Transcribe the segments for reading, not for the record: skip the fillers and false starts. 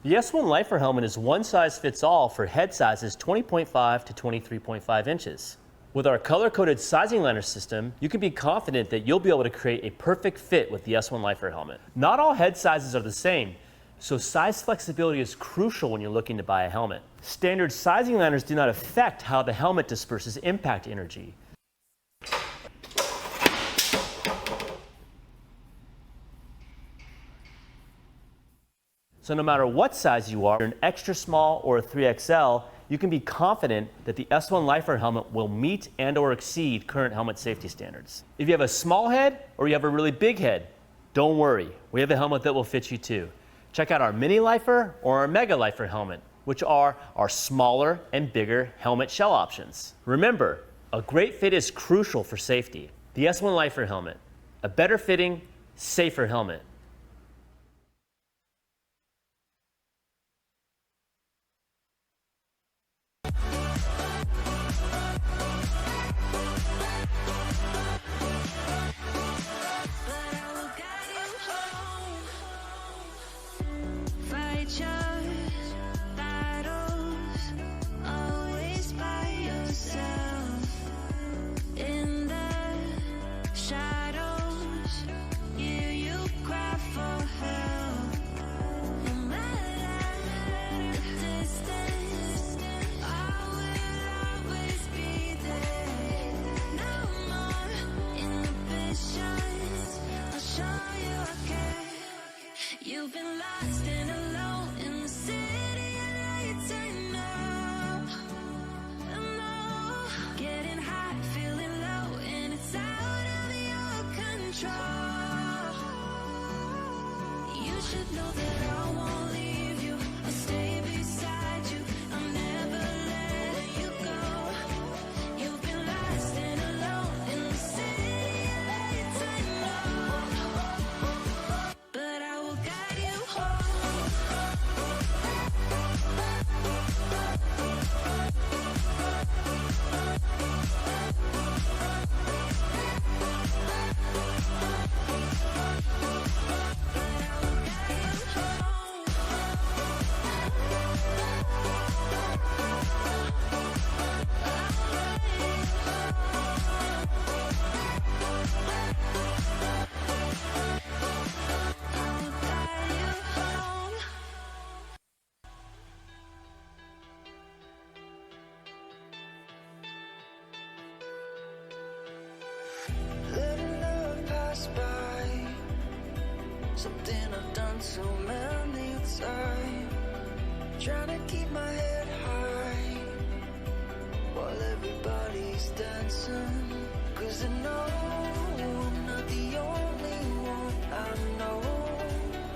The S1 Lifer helmet is one size fits all for head sizes 20.5 to 23.5 inches. With our color-coded sizing liner system, you can be confident that you'll be able to create a perfect fit with the S1 Lifer helmet. Not all head sizes are the same, so size flexibility is crucial when you're looking to buy a helmet. Standard sizing liners do not affect how the helmet disperses impact energy. So no matter what size you are, an extra small or a 3XL, you can be confident that the S1 Lifer helmet will meet and or exceed current helmet safety standards. If you have a small head or you have a really big head, don't worry, we have a helmet that will fit you too. Check out our Mini Lifer or our Mega Lifer helmet, which are our smaller and bigger helmet shell options. Remember, a great fit is crucial for safety. The S1 Lifer helmet, a better fitting, safer helmet. You've been lost and alone in the city and you turn up. Getting hot, feeling low, and it's out of your control. You should know that I won't leave you. I'll stay beside you. I'll never let you go. You've been lost and alone in the city and you turn up. But I will guide you home. Letting love pass by, something I've done so many times. Trying to keep my head high while everybody's dancing. 'Cause I know I'm not the only one. I know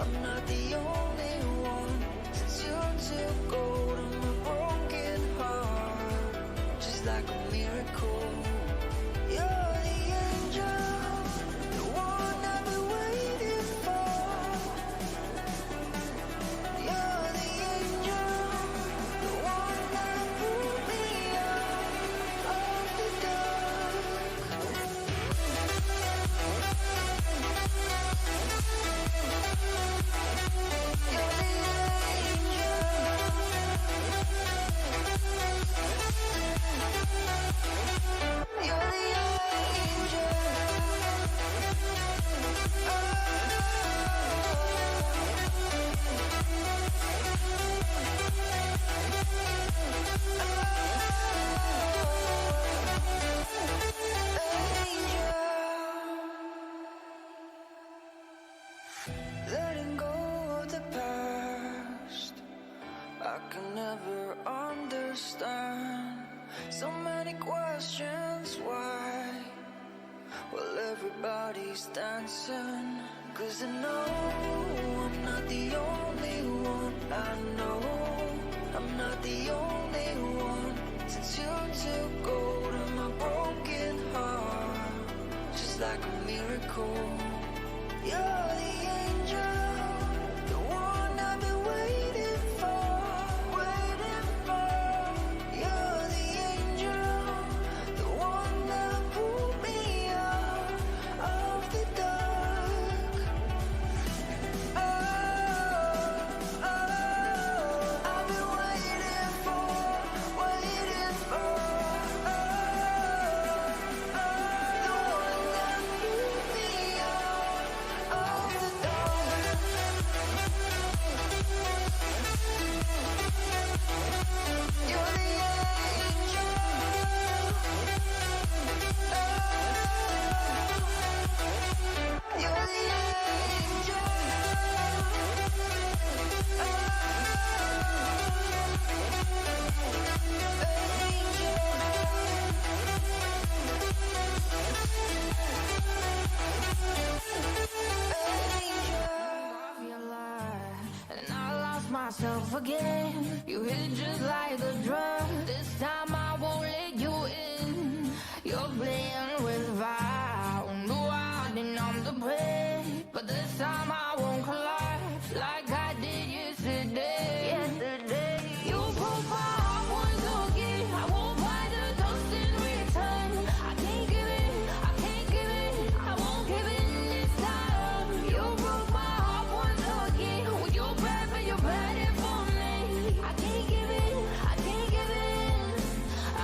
I'm not the only one. Since you took hold of my broken heart, just like a miracle. You're the angel, the one I've been waiting for. You're the angel, the one that pulled me out of the dark. You're the angel. You're the letting go of the past, I can never understand. So many questions, why? Well, everybody's dancing. 'Cause I know I'm not the only one. I know I'm not the only one. Since you took hold of my broken heart, just like a miracle. You're the angel, the one I've been waiting for, waiting for. You're the angel, the one that pulled me out of the dark. Oh, oh, myself again. You hit just like a drug. This time I won't let you in. You're playing with fire. No, I didn't, I'm the prey. But this time I won't collapse like I did yesterday. You broke my heart once again. I won't buy the dust in return. I can't give it, I can't give it, I won't give it this time. You broke my heart once again. With your bad, but you're bad it for me. I can't give it, I can't give it.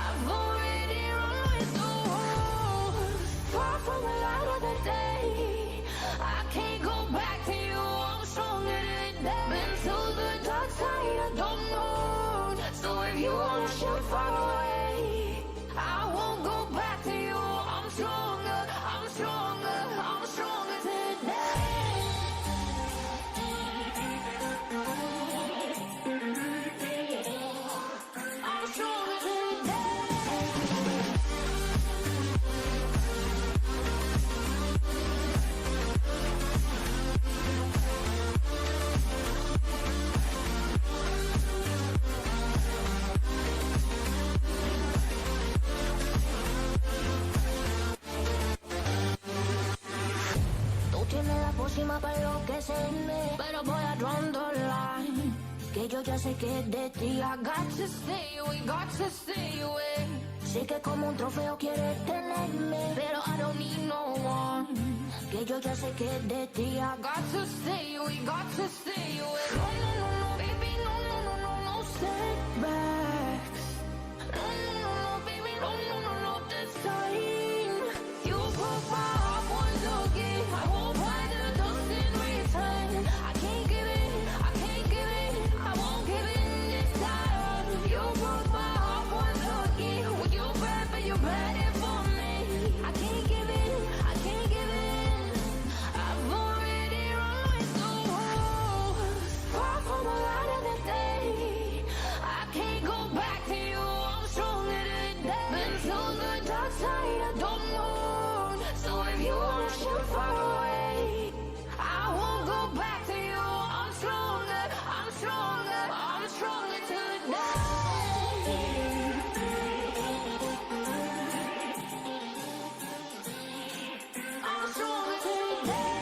I've already run with the wolves. Far from the light of the day. I can't go back to you. I'm stronger today. Been to the dark side, I don't know. So if you wanna shoot far away, I won't go back to you. I'm stronger, I'm stronger, I'm stronger today. I'm stronger today. Tú tienes la pócima para enloquecerme, pero voy a draw the line. Que yo ya sé que es de ti. I got to stay away, got to stay away. Sé que como un trofeo quieres tenerme, pero I don't need no one. Que yo ya sé que es de ti. I got to stay away, got to stay away. No, no, no, no, baby, no, no, no, no, no setbacks. No, no, no, no, baby, no, no, no, no, this time. You broke my heart once again. I won't buy the dust in return. I can't give it, I can't give it, I won't give it this time. You broke my heart once again. With your bad, but you're bad it for me. I can't give it, I can't give it. I've already run with the wolves. Far from the light of the day. I can't go back to you. I'm stronger today. Been to the dark side, I don't know. So if you wanna shoot far away, I won't go back to you. I'm stronger, I'm stronger, I'm stronger today. I'm stronger today.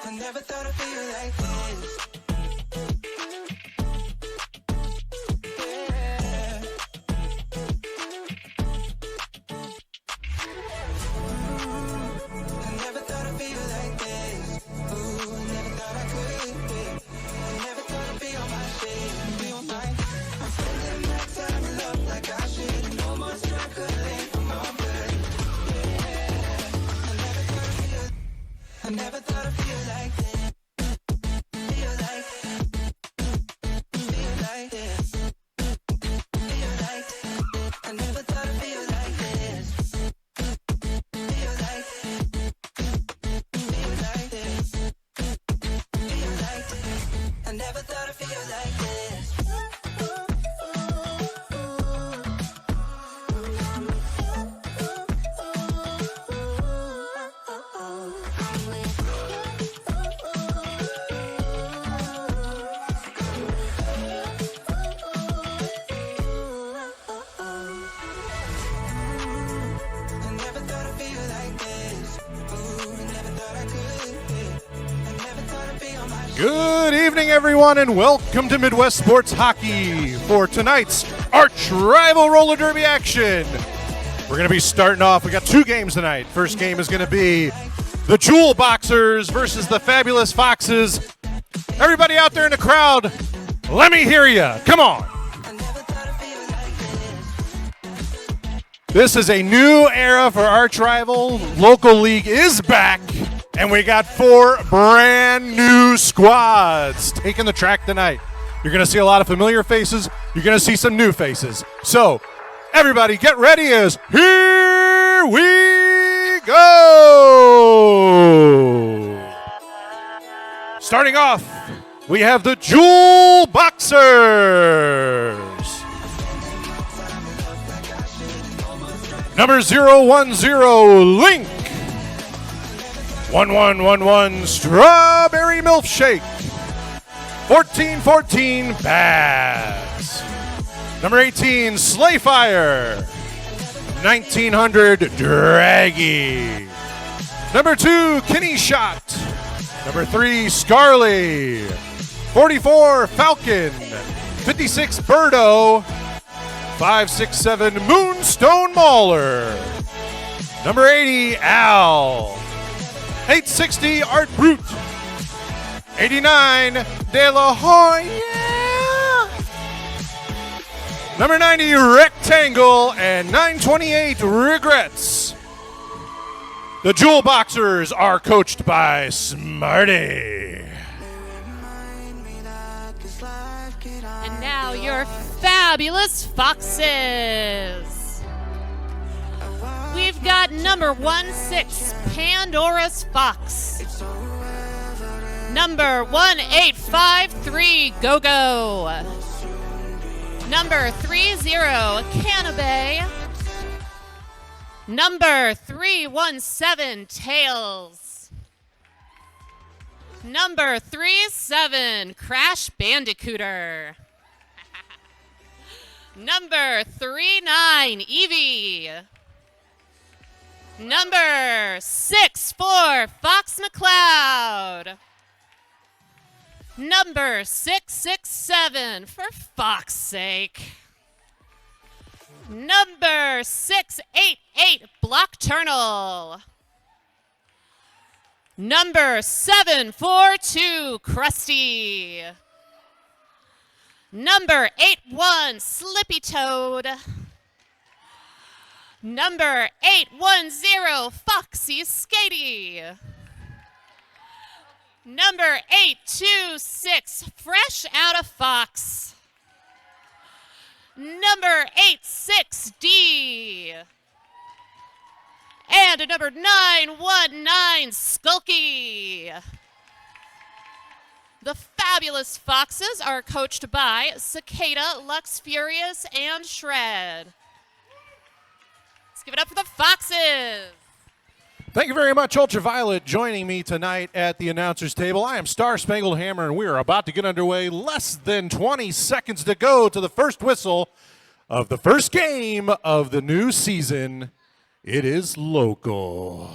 I never thought I'd feel like this. Yeah. I never thought I'd feel like this. Ooh, I never thought I could. I never thought I'd be on my shit. Be on my. I'm spending my time in love like I should. No more struggling for my good. Yeah. I never thought I'd feel like this. Feel like this. Feel like I never thought I'd feel like this. Feel like this. Feel like I never thought I'd feel like this. Good evening, everyone, and welcome to Midwest Sports Hockey for tonight's arch rival roller derby action. We're going to be starting off. We got two games tonight. First game is going to be the Jewel Boxers versus the Fabulous Foxes. Everybody out there in the crowd, let me hear you. Come on. This is a new era for Arch Rival. Local League is back, and we got 4 brand new squads taking the track tonight. You're going to see a lot of familiar faces. You're going to see some new faces. So, everybody get ready as here we go. Starting off, we have the Jewel Boxers. Number 010, Link. 1111, Strawberry Milkshake. 1414, Babs. Number 18, Slayfire. 1900, Draggy. Number 2, Kenny Shot. Number 3, Scarly. 44, Falcon. 56, Birdo. 567, Moonstone Mauler. Number 80, Al. 860, Art Brute. 89, De La Hoya. Number 90, Rectangle. And 928, Regrets. The Jewel Boxers are coached by Smarty. And now your fabulous Foxes. We've got number 16, Pandora's Fox. Number 1853, Go-Go. Number 30, Cannabay. Number 317, Tails. Number 37, Crash Bandicooter. Number 39, Evie. Number 64, Fox McCloud. Number 667, for Fox's sake. Number 688, Block Turnal. Number 742, Krusty. Number 81, Slippy Toad. Number 810, Foxy Skatey. Number 826, Fresh Out of Fox. Number 86D. And number 919, Skulky. The fabulous Foxes are coached by Cicada, Lux Furious, and Shred. Let's give it up for the Foxes. Thank you very much, Ultraviolet, joining me tonight at the announcer's table. I am Star Spangled Hammer, and we are about to get underway. Less than 20 seconds to go to the first whistle of the first game of the new season. It is local.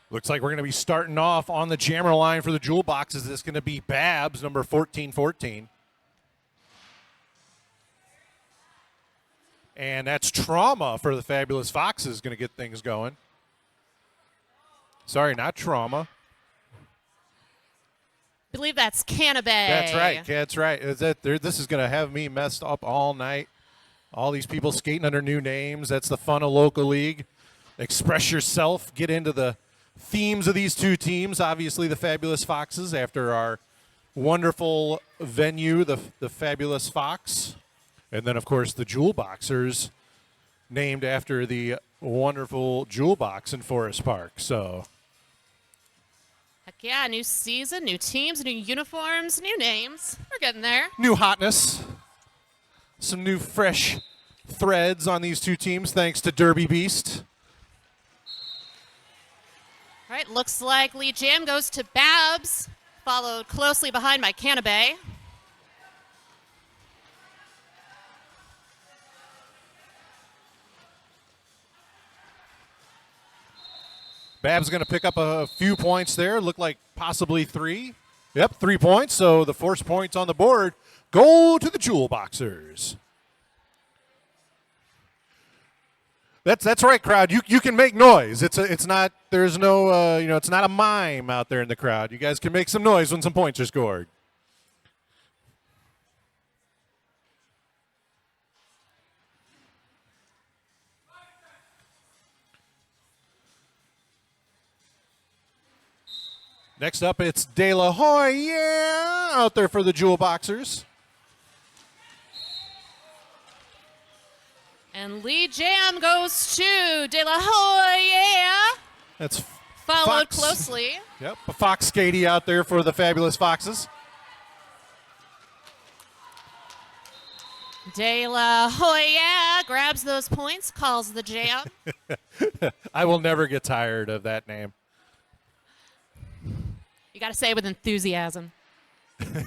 Looks like we're going to be starting off on the jammer line for the Jewel Boxes. This is going to be Babs, number 1414. And that's Trauma for the Fabulous Foxes, going to get things going. Sorry, not Trauma. I believe that's Cannabay. That's right. That's right. This is going to have me messed up all night. All these people skating under new names. That's the fun of local league. Express yourself. Get into the themes of these two teams. Obviously, the Fabulous Foxes after our wonderful venue, the Fabulous Fox. And then, of course, the Jewel Boxers, named after the wonderful Jewel Box in Forest Park. So, Heck yeah, new season, new teams, new uniforms, new names. We're getting there. new hotness. Some new fresh threads on these two teams, thanks to Derby Beast. All right, looks like Lee Jam goes to Babs, followed closely behind by Cannabay. Babs going to pick up a few points there. Look like possibly 3. Yep, 3 points. So the first points on the board go to the Jewel Boxers. That's right, crowd. You can make noise. It's not there's no it's not a mime out there in the crowd. You guys can make some noise when some points are scored. Next up, it's De La Hoya out there for the Jewel Boxers. And lead jam goes to De La Hoya. That's Followed Fox. closely. Yep, a Fox Skady out there for the Fabulous Foxes. De La Hoya grabs those points, calls the jam. I will never get tired of that name. You got to say it with enthusiasm.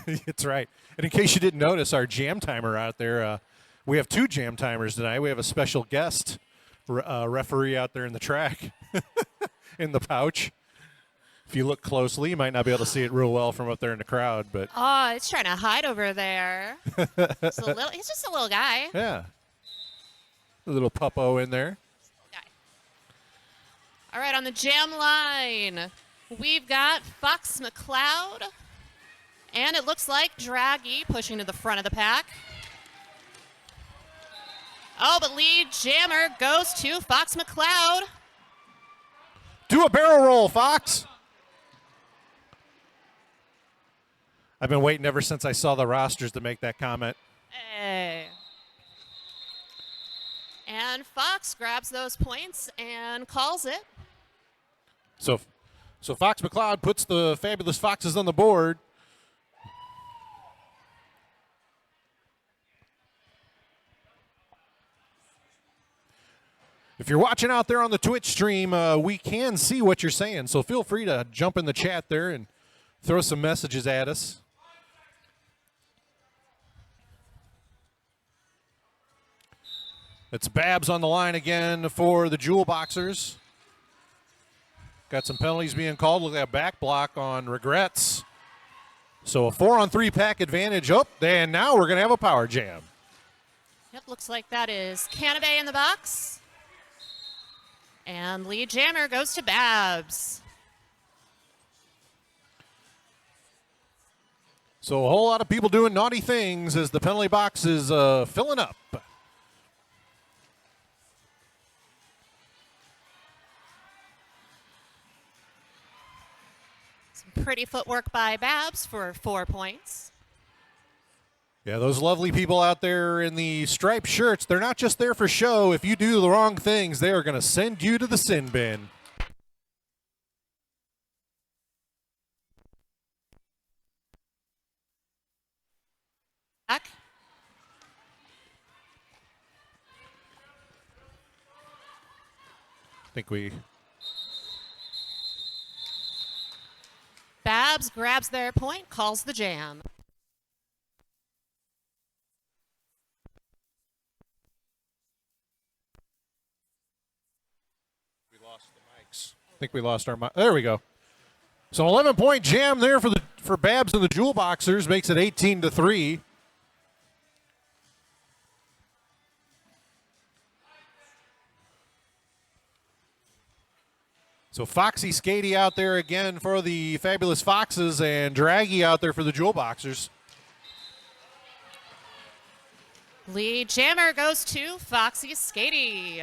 It's right. And in case you didn't notice, our jam timer out there, we have 2 jam timers tonight. We have a special guest referee out there in the track, in the pouch. If you look closely, you might not be able to see it real well from up there in the crowd, but Oh, it's trying to hide over there. He's just a little guy. yeah, a little puppo in there. All right, on the jam line, we've got Fox McCloud, and it looks like Draghi pushing to the front of the pack. Oh, but lead jammer goes to Fox McCloud. Do a barrel roll, Fox. I've been waiting ever since I saw the rosters to make that comment. Hey. And Fox grabs those points and calls it. So Fox McCloud puts the Fabulous Foxes on the board. If you're watching out there on the Twitch stream, we can see what you're saying, so feel free to jump in the chat there and throw some messages at us. It's Babs on the line again for the Jewel Boxers. Got some penalties being called. Look at that back block on Regrets. So a 4-on-3 pack advantage. Oh, and now we're going to have a power jam. Yep, looks like that is Canada in the box. And lead jammer goes to Babs. So a whole lot of people doing naughty things as the penalty box is filling up. Some pretty footwork by Babs for 4 points. Yeah, those lovely people out there in the striped shirts, they're not just there for show. If you do the wrong things, they are going to send you to the sin bin. Back. I think we... Babs grabs their point, calls the jam. I think we lost our mic. There we go. So 11-point jam there for Babs and the Jewel Boxers makes it 18-3. So Foxy Skady out there again for the Fabulous Foxes and Draghi out there for the Jewel Boxers. Lead jammer goes to Foxy Skady.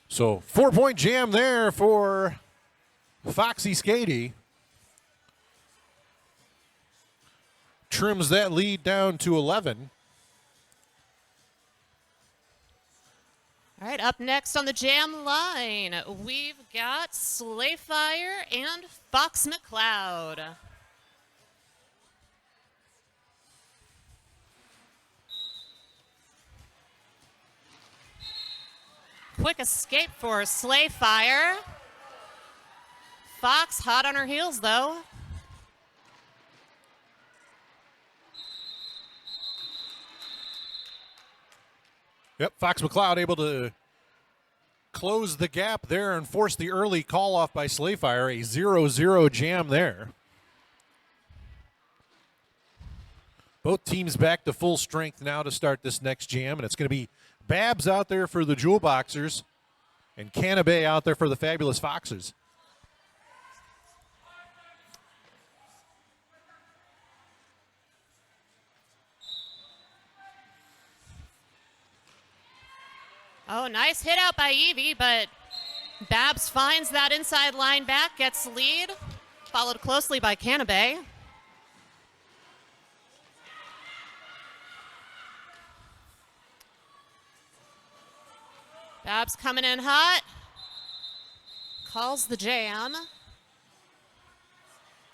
So 4-point jam there for Foxy Skady. Trims that lead down to 11. All right, up next on the jam line, we've got Slayfire and Fox McCloud. quick escape for Slayfire. Fox hot on her heels, though. Yep, Fox McCloud able to close the gap there and force the early call off by Slayfire. A 0-0 jam there. Both teams back to full strength now to start this next jam, and it's going to be Babs out there for the Jewel Boxers and Canabay out there for the Fabulous Foxes. Oh, nice hit out by Evie, but Babs finds that inside line back, gets the lead, followed closely by Canabay. Babs coming in hot, calls the jam.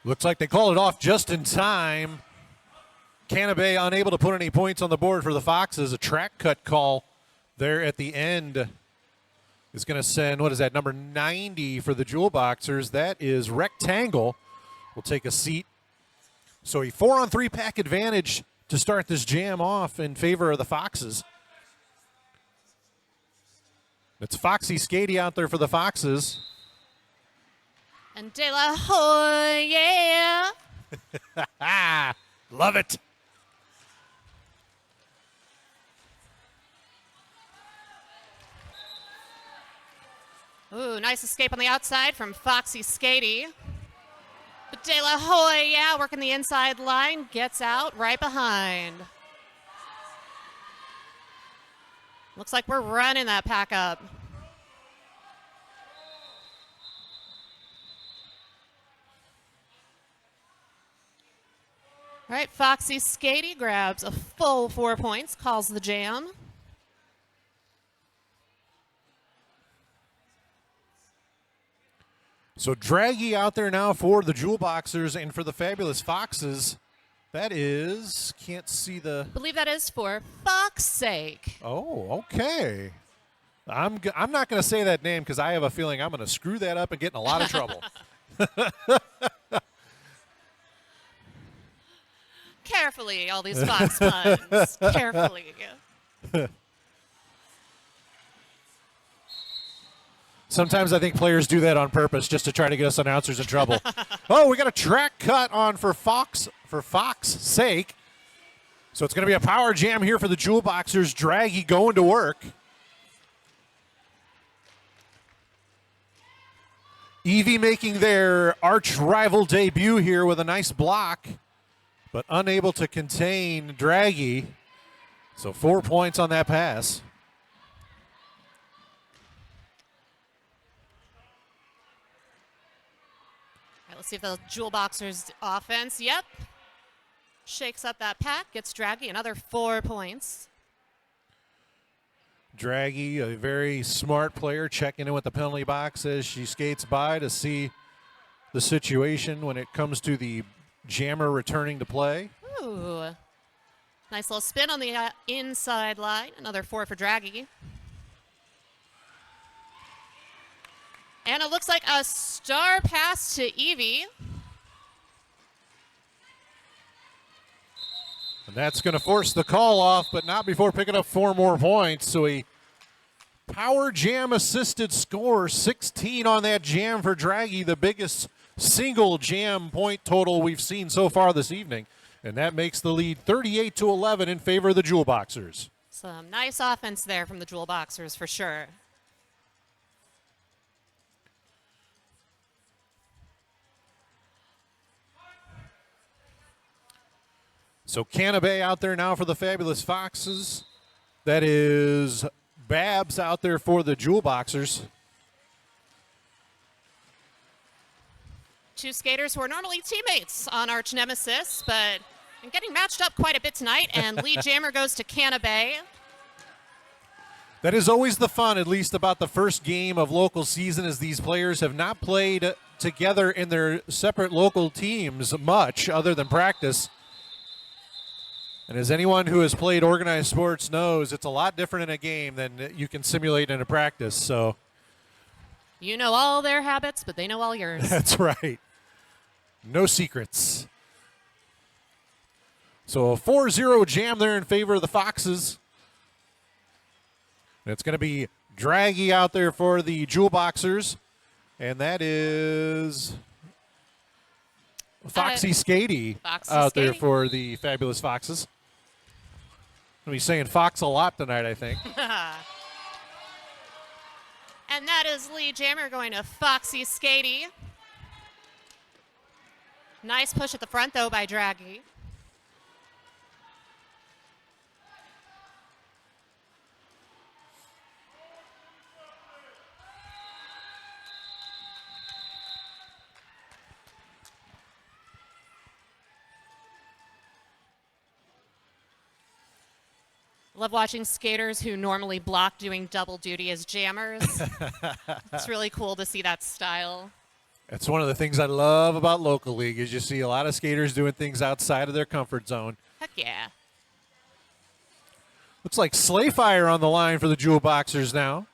Looks like they called it off just in time. Canabay unable to put any points on the board for the Foxes. A track cut call there at the end is going to send, what is that, number 90 for the Jewel Boxers. That is Rectangle. Will take a seat. So a 4-on-3 pack advantage to start this jam off in favor of the Foxes. It's Foxy Skady out there for the Foxes. And De La Hoya. Love it. Ooh, nice escape on the outside from Foxy Skady. But De La Hoya working the inside line, gets out right behind. Looks like we're running that pack up. All right, Foxy Skady grabs a full 4 points, calls the jam. So Draggy out there now for the Jewel Boxers and for the Fabulous Foxes. That is, can't see the. I believe that is for Fox's sake. Oh, okay. I'm not going to say that name because I have a feeling I'm going to screw that up and get in a lot of trouble. Carefully, all these Fox puns. Carefully. Sometimes I think players do that on purpose just to try to get us announcers in trouble. Oh, we got a track cut on for Fox's sake. So it's going to be a power jam here for the Jewel Boxers. Draggy going to work. Evie making their arch rival debut here with a nice block, but unable to contain Draggy. So 4 points on that pass. All right, let's see if the Jewel Boxers offense, yep. Shakes up that pack, gets Draggy another 4 points. Draggy, a very smart player, checking in with the penalty box as she skates by to see the situation when it comes to the jammer returning to play. Ooh. Nice little spin on the inside line. Another 4 for Draggy. And it looks like a star pass to Evie. And that's going to force the call off, but not before picking up 4 more points. So a power jam assisted score, 16 on that jam for Draggy, the biggest single jam point total we've seen so far this evening. And that makes the lead 38-11 in favor of the Jewel Boxers. Some nice offense there from the Jewel Boxers for sure. So Canabay out there now for the Fabulous Foxes. That is Babs out there for the Jewel Boxers. Two skaters who are normally teammates on Arch Nemesis, but getting matched up quite a bit tonight, and lead jammer goes to Canabay. That is always the fun, at least about the first game of local season, as these players have not played together in their separate local teams much other than practice. And as anyone who has played organized sports knows, it's a lot different in a game than you can simulate in a practice. So You know all their habits, but they know all yours. that's right. No secrets. So a 4-0 jam there in favor of the Foxes. And it's going to be Draghi out there for the Jewel Boxers. And that is Foxy Skady Foxy out there Skady. for the Fabulous Foxes. I'll be saying Fox a lot tonight, I think. And that is Lee Jammer going to Foxy Skady. Nice push at the front, though, by Draghi. Love watching skaters who normally block doing double duty as jammers. It's really cool to see that style. That's one of the things I love about local league is you see a lot of skaters doing things outside of their comfort zone. Heck yeah. Looks like Slayfire on the line for the Jewel Boxers now.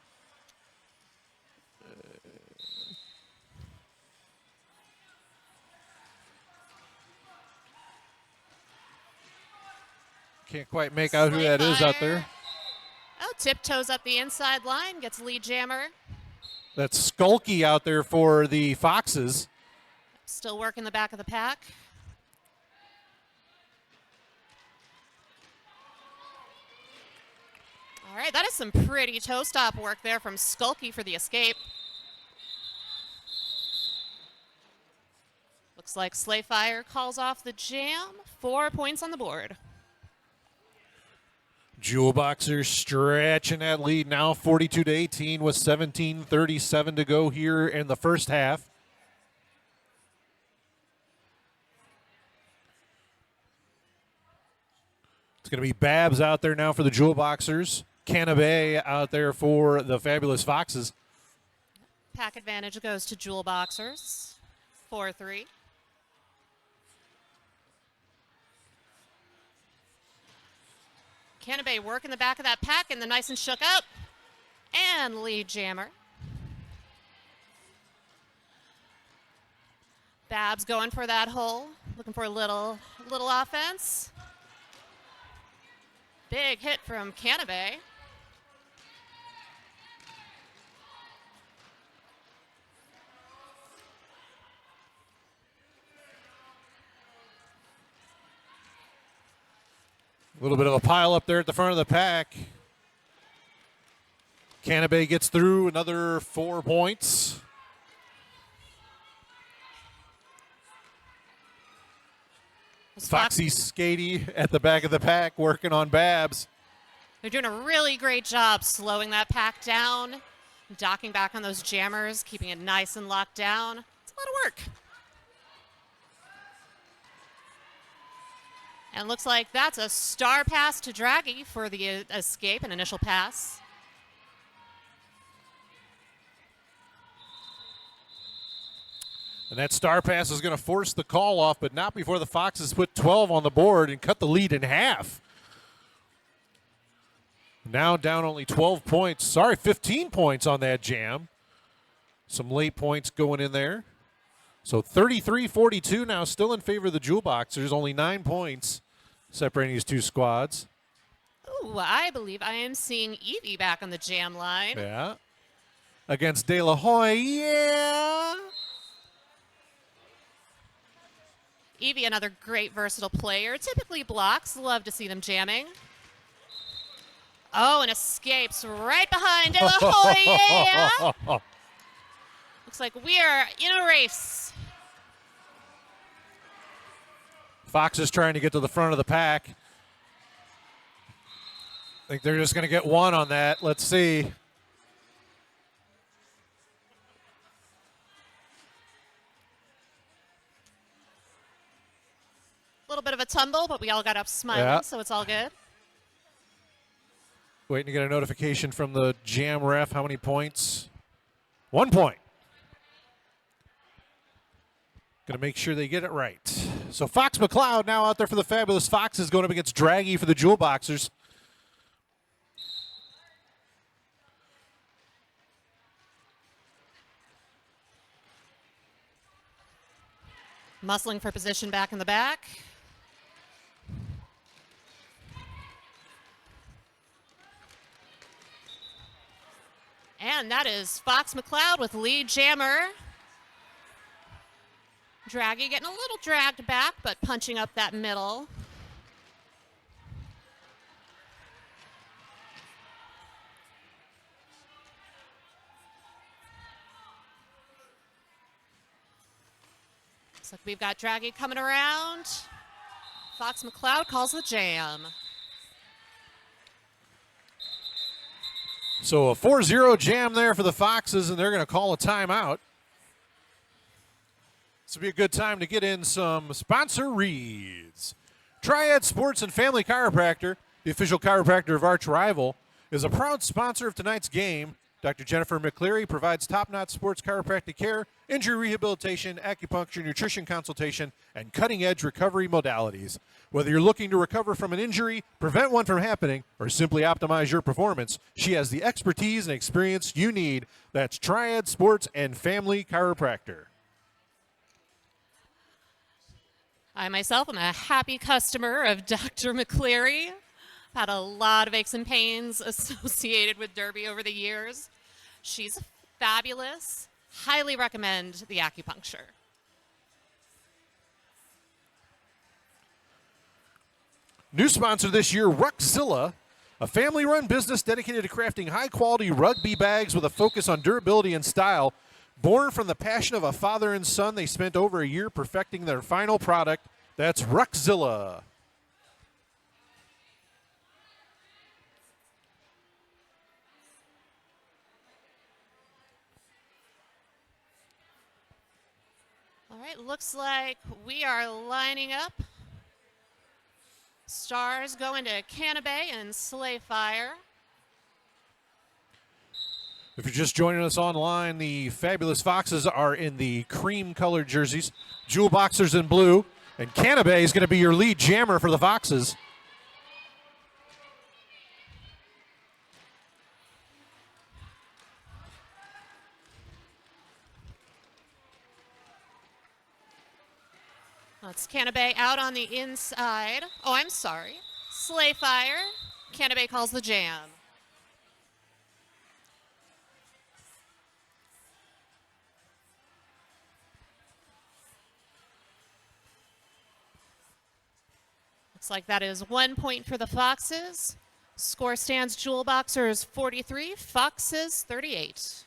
Can't quite make out who that is out there. Oh, tiptoes up the inside line, gets Lee Jammer. That's Skulky out there for the Foxes. Still working the back of the pack. All right, that is some pretty toe stop work there from Skulky for the escape. Looks like Slayfire calls off the jam. 4 points on the board. Jewel Boxers stretching that lead now 42-18 with 17:37 to go here in the first half. It's going to be Babs out there now for the Jewel Boxers. Canabe out there for the Fabulous Foxes. Pack advantage goes to Jewel Boxers. 4-3. Canabe working the back of that pack and the nice and shook up. And Lee Jammer. Babs going for that hole. Looking for a little offense. Big hit from Canabe. A little bit of a pile up there at the front of the pack. Canabe gets through another 4 points. Foxy Skady at the back of the pack working on Babs. They're doing a really great job slowing that pack down, docking back on those jammers, keeping it nice and locked down. It's a lot of work. And looks like that's a star pass to Draghi for the escape, an initial pass. And that star pass is going to force the call off, but not before the Foxes put 12 on the board and cut the lead in half. Now down only 12 points. Sorry, 15 points on that jam. Some late points going in there. So 33-42 now, still in favor of the Jewel Boxers. Only 9 points separating these two squads. Ooh, I believe I am seeing Evie back on the jam line. Yeah. Against De La Hoya, yeah. Evie, another great versatile player. Typically blocks. Love to see them jamming. Oh, and escapes right behind De La Hoya. Yeah. Looks like we are in a race. Fox is trying to get to the front of the pack. I think they're just going to get one on that. Let's see. A little bit of a tumble, but we all got up smiling, Yeah. so it's all good. Waiting to get a notification from the jam ref. How many points? 1 point. Going to make sure they get it right. So Fox McLeod now out there for the Fabulous Foxes going up against Draggy for the Jewel Boxers. Muscling for position back in the back. And that is Fox McLeod with lead jammer. Draggy getting a little dragged back, but punching up that middle. Looks like we've got Draggy coming around. Fox McLeod calls the jam. So a 4-0 jam there for the Foxes, and they're going to call a timeout. This will be a good time to get in some sponsor reads. Triad Sports and Family Chiropractor, the official chiropractor of Arch Rival, is a proud sponsor of tonight's game. Dr. Jennifer McCleary provides top-notch sports chiropractic care, injury rehabilitation, acupuncture, nutrition consultation, and cutting-edge recovery modalities. Whether you're looking to recover from an injury, prevent one from happening, or simply optimize your performance, she has the expertise and experience you need. That's Triad Sports and Family Chiropractor. I myself am a happy customer of Dr. McCleary. Had a lot of aches and pains associated with Derby over the years. She's fabulous. Highly recommend the acupuncture. New sponsor this year, Ruckzilla, a family-run business dedicated to crafting high-quality rugby bags with a focus on durability and style. Born from the passion of a father and son, they spent over a year perfecting their final product. That's Ruckzilla. All right, looks like we are lining up. Stars going to Canabay and Slayfire. If you're just joining us online, the Fabulous Foxes are in the cream-colored jerseys. Jewel Boxers in blue. And Canabay is going to be your lead jammer for the Foxes. It's Canabay out on the inside. Oh, I'm sorry. Slayfire. Canabay calls the jam. Looks like that is 1 point for the Foxes. Score stands Jewel Boxers 43, Foxes 38.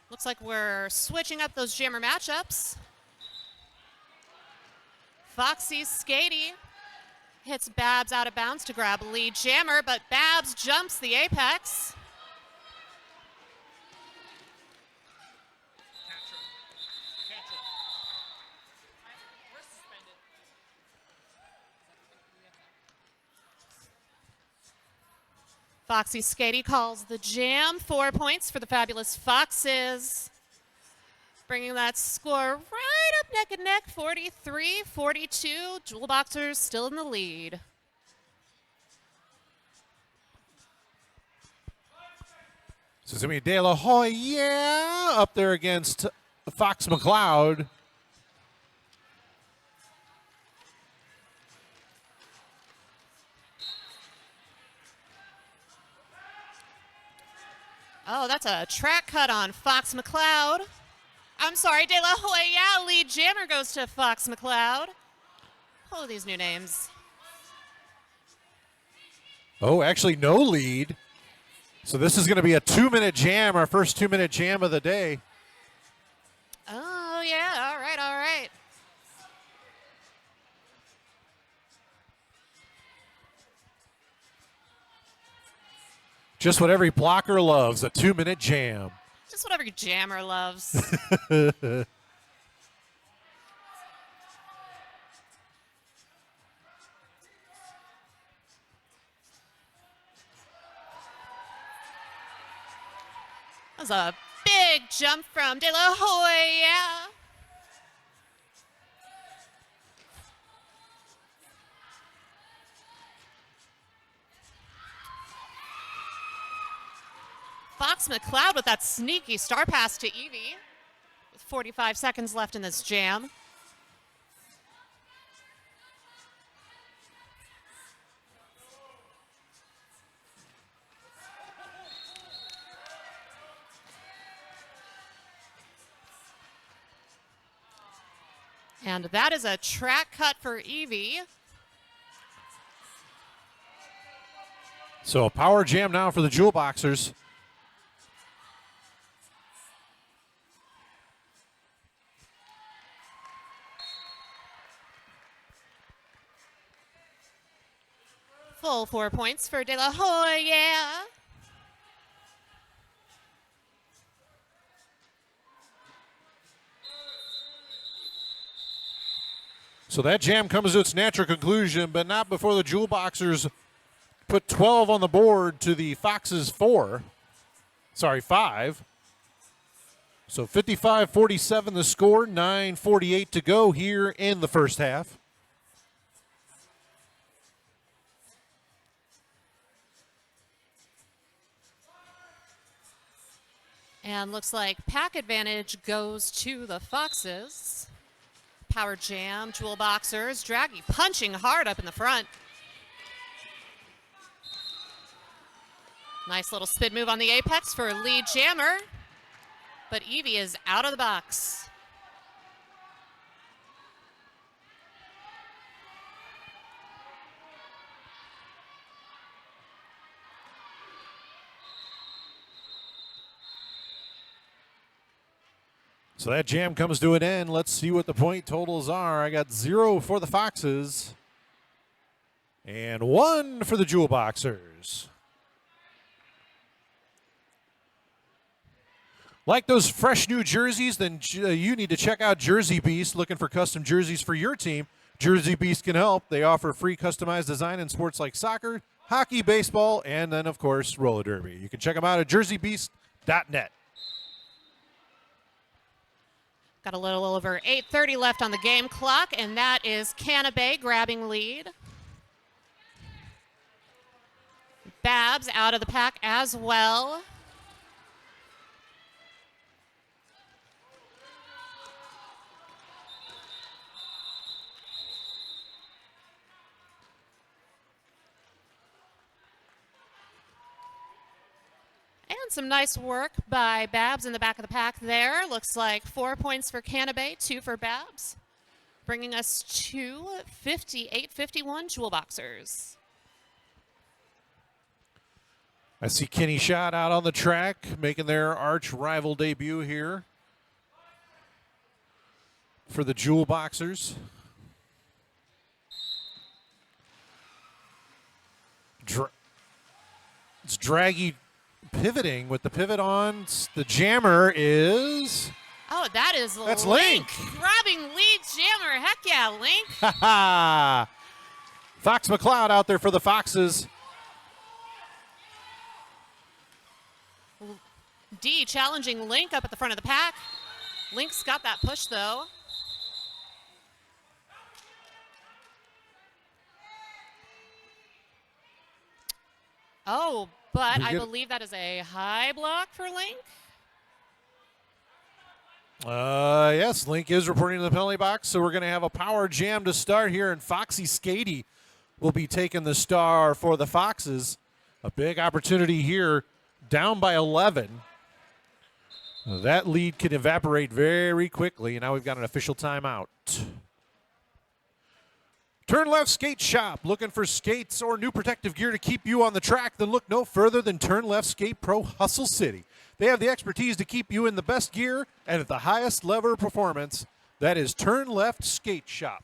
Looks like we're switching up those jammer matchups. Foxy Skatey hits Babs out of bounds to grab lead jammer, but Babs jumps the apex. Foxy Skatey calls the jam. 4 points for the Fabulous Foxes. Bringing that score right up neck and neck, 43-42. Jewel Boxers still in the lead. So it's going to be De La Hoya up there against Fox McLeod. Oh, that's a track cut on Fox McLeod. I'm sorry, De La Hoya. Lead jammer goes to Fox McLeod. Oh, these new names. Oh, actually no lead. So this is going to be a 2-minute jam, our first 2-minute jam of the day. Oh, yeah. All right, all right. Just what every blocker loves, a 2-minute jam. Just what every jammer loves. was a big jump from De La Hoya. Fox McCloud with that sneaky star pass to Evie with 45 seconds left in this jam. And that is a track cut for Evie. So a power jam now for the Jewel Boxers. Full 4 points for De La Hoya. So that jam comes to its natural conclusion, but not before the Jewel Boxers put 12 on the board to the Foxes 5. So 55-47 the score, 9:48 to go here in the first half. And looks like pack advantage goes to the Foxes. Power jam, Jewel Boxers, Draggy punching hard up in the front. Nice little spin move on the apex for lead jammer. But Evie is out of the box. So that jam comes to an end. Let's see what the point totals are. I got 0 for the Foxes and 1 for the Jewel Boxers. Like those fresh new jerseys, then you need to check out Jersey Beast. Looking for custom jerseys for your team? Jersey Beast can help. They offer free customized design in sports like soccer, hockey, baseball, and then, of course, roller derby. You can check them out at jerseybeast.net. Got a little over 8:30 left on the game clock, and that is Canabay grabbing lead. Babs out of the pack as well. And some nice work by Babs in the back of the pack there. Looks like 4 points for Canabay, 2 for Babs. Bringing us to 58-51 Jewel Boxers. I see Kenny Schott out on the track, making their arch rival debut here for the Jewel Boxers. It's Draggy pivoting with the pivot on. The jammer is... Oh, that's Link. Grabbing lead jammer. Heck yeah, Link. Fox McCloud out there for the Foxes. D challenging Link up at the front of the pack. Link's got that push, though. Oh, but I believe that is a high block for Link. Yes, Link is reporting to the penalty box, so we're going to have a power jam to start here, and Foxy Skady will be taking the star for the Foxes. A big opportunity here, down by 11. That lead can evaporate very quickly, and now we've got an official timeout. Turn Left Skate Shop. Looking for skates or new protective gear to keep you on the track? Then look no further than Turn Left Skate Pro Hustle City. They have the expertise to keep you in the best gear and at the highest level of performance. That is Turn Left Skate Shop.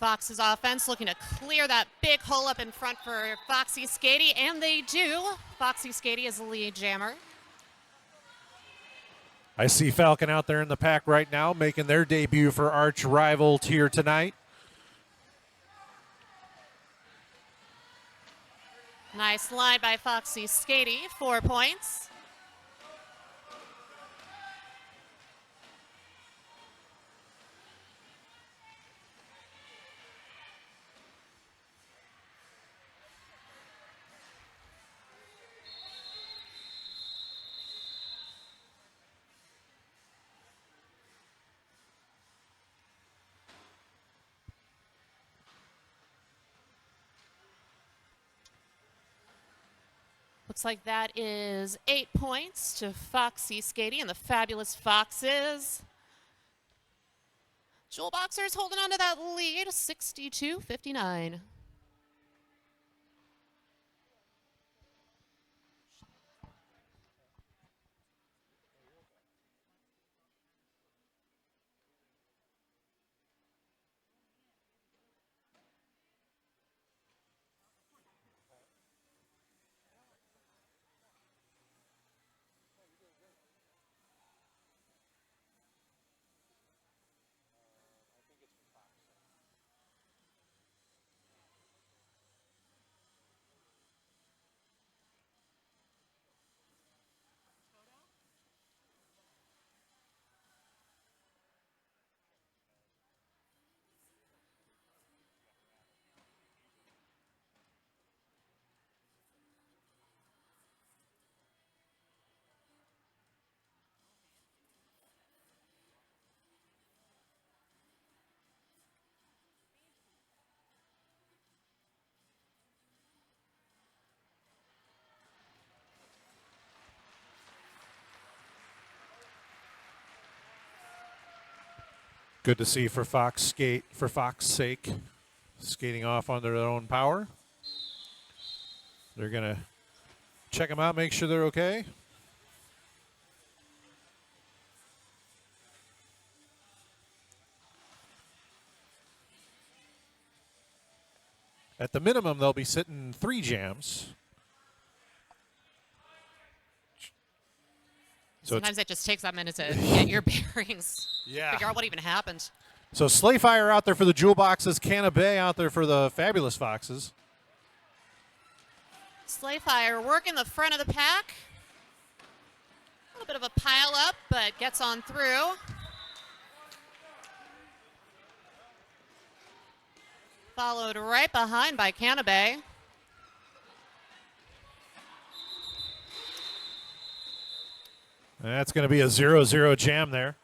Fox's offense looking to clear that big hole up in front for Foxy Skady, and they do. Foxy Skady is the lead jammer. I see Falcon out there in the pack right now, making their debut for arch rival here tonight. Nice line by Foxy Skady, 4 points. Looks like that is 8 points to Foxy Skady and the Fabulous Foxes. Jewel Boxers holding on to that lead, 62-59. Good to see for Fox's sake, skating off under their own power. They're going to check them out, make sure they're okay. At the minimum, they'll be sitting 3 jams. So Sometimes it just takes that minute to get your bearings. Yeah. Figure out what even happened. So Slayfire out there for the Jewel Boxes, Canna Bay out there for the Fabulous Foxes. Slayfire working the front of the pack. A little bit of a pile up, but gets on through. Followed right behind by Canna Bay. That's going to be a 0-0 jam there.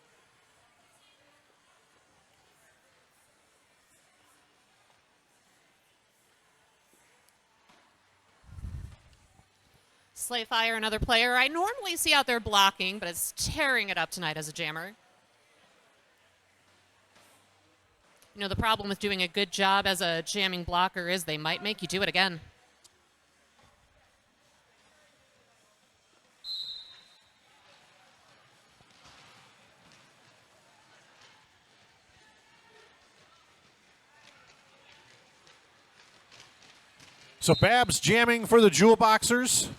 Slayfire, another player I normally see out there blocking, but is tearing it up tonight as a jammer. You know, the problem with doing a good job as a jamming blocker is they might make you do it again. So Babs jamming for the Jewel Boxers.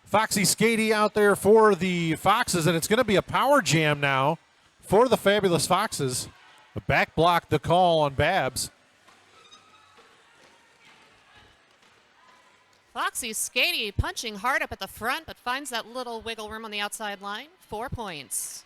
Foxy Skady out there for the Foxes, and it's going to be a power jam now for the Fabulous Foxes. A back block the call on Babs. Foxy Skady punching hard up at the front, but finds that little wiggle room on the outside line. 4 points.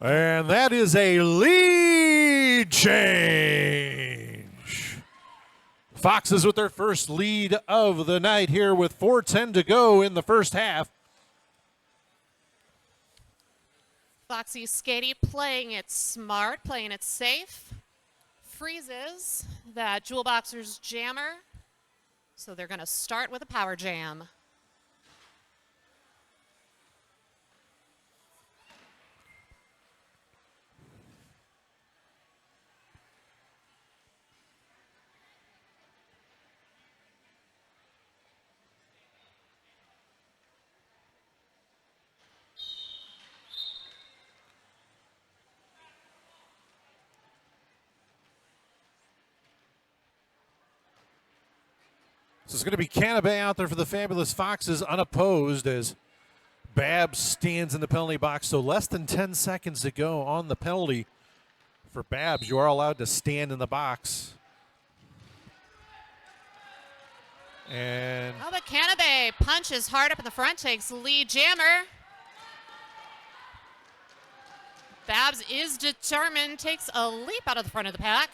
And that is a lead change. Foxes with their first lead of the night here with 4:10 to go in the first half. Foxy Skady playing it smart, playing it safe. Freezes that Jewel Boxers jammer. So they're going to start with a power jam. So it's going to be Canabay out there for the Fabulous Foxes, unopposed, as Babs stands in the penalty box. So less than 10 seconds to go on the penalty for Babs. You are allowed to stand in the box. And Oh, but Canabay punches hard up in the front, takes the lead jammer. Babs is determined, takes a leap out of the front of the pack.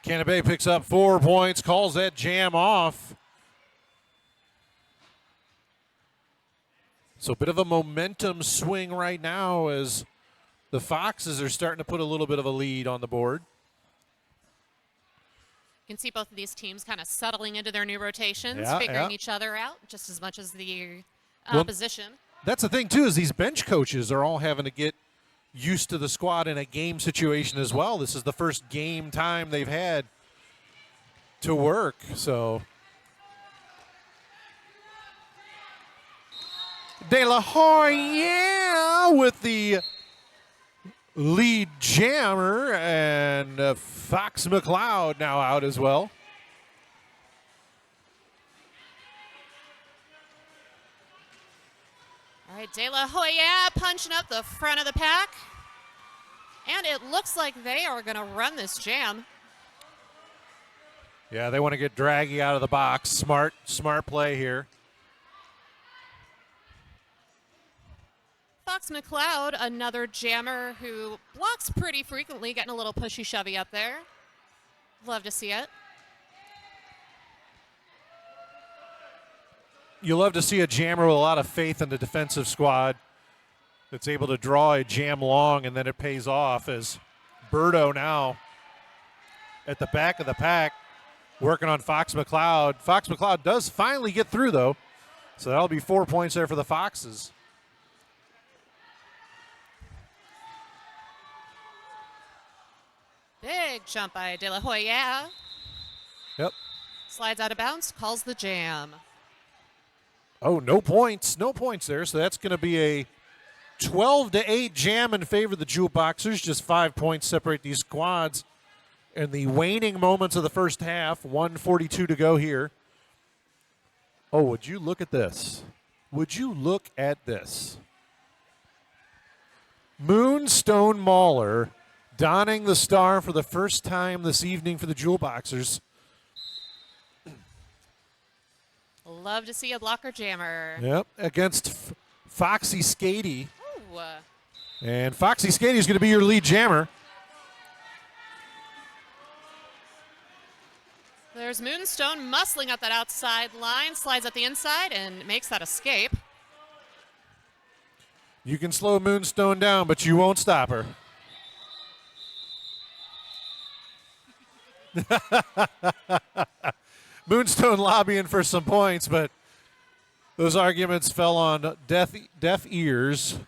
Canabay picks up 4 points, calls that jam off. So a bit of a momentum swing right now as the Foxes are starting to put a little bit of a lead on the board. You can see both of these teams kind of settling into their new rotations, Yeah, figuring yeah. each other out just as much as the Well, opposition. That's the thing, too, is these bench coaches are all having to get used to the squad in a game situation as well. This is the first game time they've had to work, so. De La Hoya with the lead jammer, and Fox McLeod now out as well. All right, De La Hoya punching up the front of the pack. And it looks like they are going to run this jam. Yeah, they want to get Draghi out of the box. Smart play here. Fox McLeod, another jammer who blocks pretty frequently, getting a little pushy-shovey up there. Love to see it. You love to see a jammer with a lot of faith in the defensive squad that's able to draw a jam long, and then it pays off as Birdo now at the back of the pack working on Fox McLeod. Fox McLeod does finally get through, though, so that'll be 4 points there for the Foxes. Big jump by De La Hoya. Yep. Slides out of bounds, calls the jam. Oh, no points. No points there, so that's going to be a 12-8 jam in favor of the Jewel Boxers. Just 5 points separate these squads in the waning moments of the first half. 1:42 to go here. Oh, would you look at this? Would you look at this? Moonstone Mauler donning the star for the first time this evening for the Jewel Boxers. Love to see a blocker jammer. Yep, against Foxy Skady. Ooh. And Foxy Skady is going to be your lead jammer. There's Moonstone muscling up that outside line, slides at the inside, and makes that escape. You can slow Moonstone down, but you won't stop her. Moonstone lobbying for some points, but those arguments fell on deaf ears.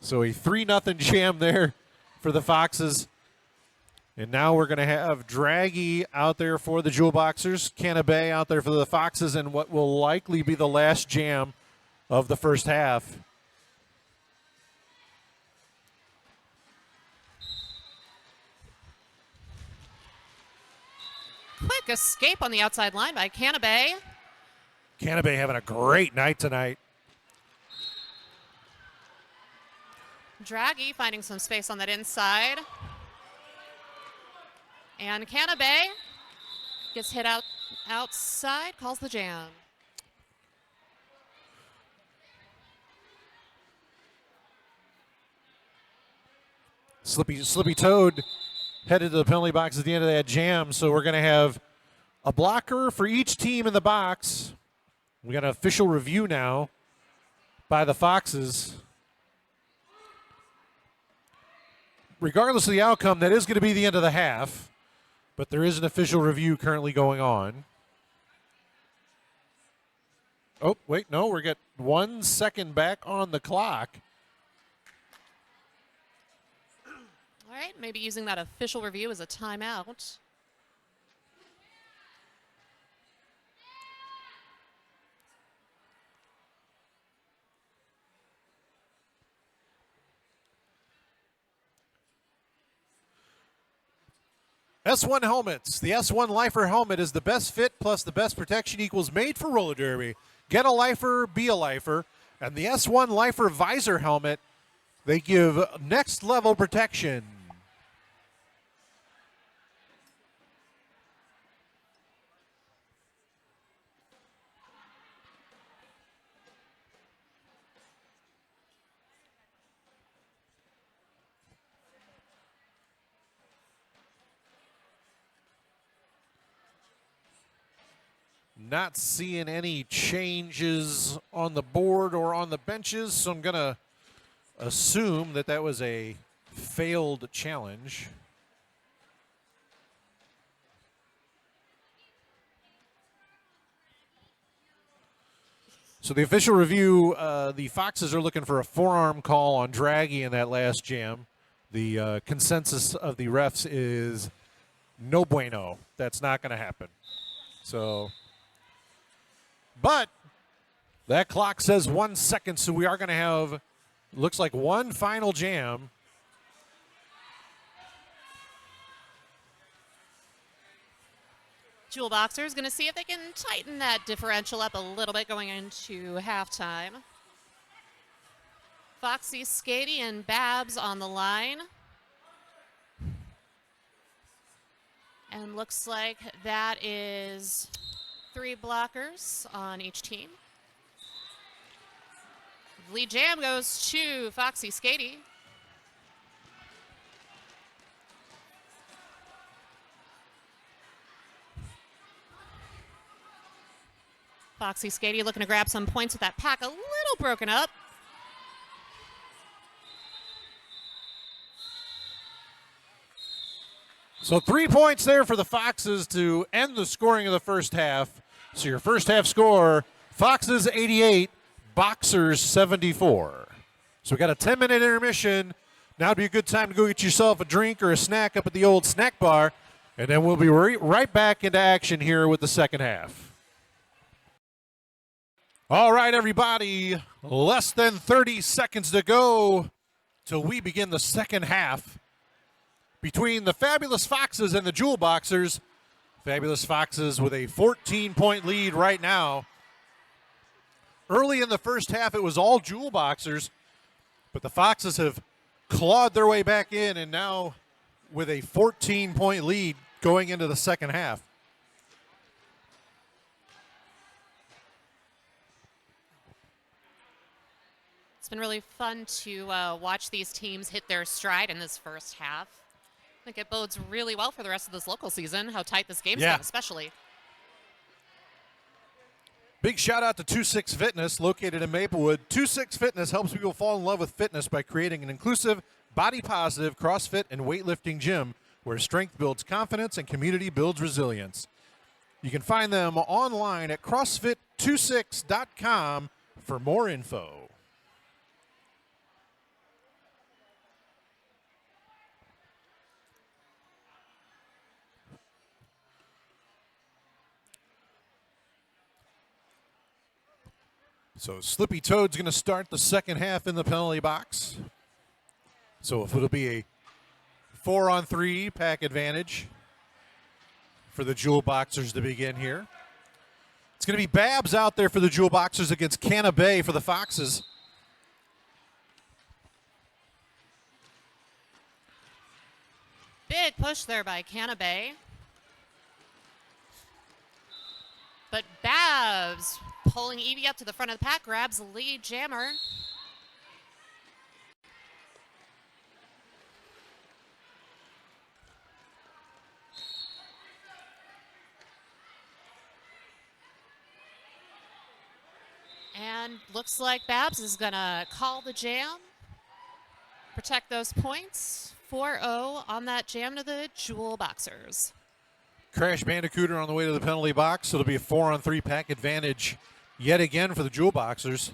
So a 3-0 jam there for the Foxes. And now we're going to have Draghi out there for the Jewel Boxers, Canabay out there for the Foxes, and what will likely be the last jam of the first half. Quick escape on the outside line by Canabay. Canabay having a great night tonight. Draghi finding some space on that inside. And Canabay gets hit outside, calls the jam. Slippy Toad headed to the penalty box at the end of that jam, so we're going to have a blocker for each team in the box. We got an official review now by the Foxes. Regardless of the outcome, that is going to be the end of the half, but there is an official review currently going on. Oh, wait, no, we're got 1 second back on the clock. All right, maybe using that official review as a timeout. S1 helmets. The S1 Lifer helmet is the best fit plus the best protection equals made for roller derby. Get a Lifer, be a Lifer. And the S1 Lifer visor helmet, they give next level protection. Not seeing any changes on the board or on the benches, so I'm going to assume that that was a failed challenge. So the official review, the Foxes are looking for a forearm call on Draghi in that last jam. The consensus of the refs is no bueno. That's not going to happen. So, but that clock says 1 second, so we are going to have, looks like one final jam. Jewel Boxers going to see if they can tighten that differential up a little bit going into halftime. Foxy, Skady, and Babs on the line. And looks like that is 3 blockers on each team. Lead jam goes to Foxy, Skady. Foxy, Skady looking to grab some points with that pack a little broken up. So 3 points there for the Foxes to end the scoring of the first half. So your first half score, Foxes 88, Boxers 74. So we got a 10-minute intermission. Now would be a good time to go get yourself a drink or a snack up at the old snack bar. And then we'll be right back into action here with the second half. All right, everybody, less than 30 seconds to go till we begin the second half between the Fabulous Foxes and the Jewel Boxers. Fabulous Foxes with a 14-point lead right now. Early in the first half, it was all Jewel Boxers, but the Foxes have clawed their way back in, and now with a 14-point lead going into the second half. It's been really fun to watch these teams hit their stride in this first half. I think it bodes really well for the rest of this local season, how tight this game's been, especially. Big shout out to 26 Fitness, located in Maplewood. 26 Fitness helps people fall in love with fitness by creating an inclusive, body-positive CrossFit and weightlifting gym where strength builds confidence and community builds resilience. You can find them online at CrossFit26.com for more info. So Slippy Toad's going to start the second half in the penalty box. So if it'll be a 4-on-3 pack advantage for the Jewel Boxers to begin here. It's going to be Babs out there for the Jewel Boxers against Canna Bay for the Foxes. Big push there by Canna Bay. But Babs pulling Evie up to the front of the pack, grabs the lead jammer. And looks like Babs is going to call the jam, protect those points. 4-0 on that jam to the Jewel Boxers. Crash Bandicooter on the way to the penalty box. So it'll be a 4-on-3 pack advantage yet again for the Jewel Boxers.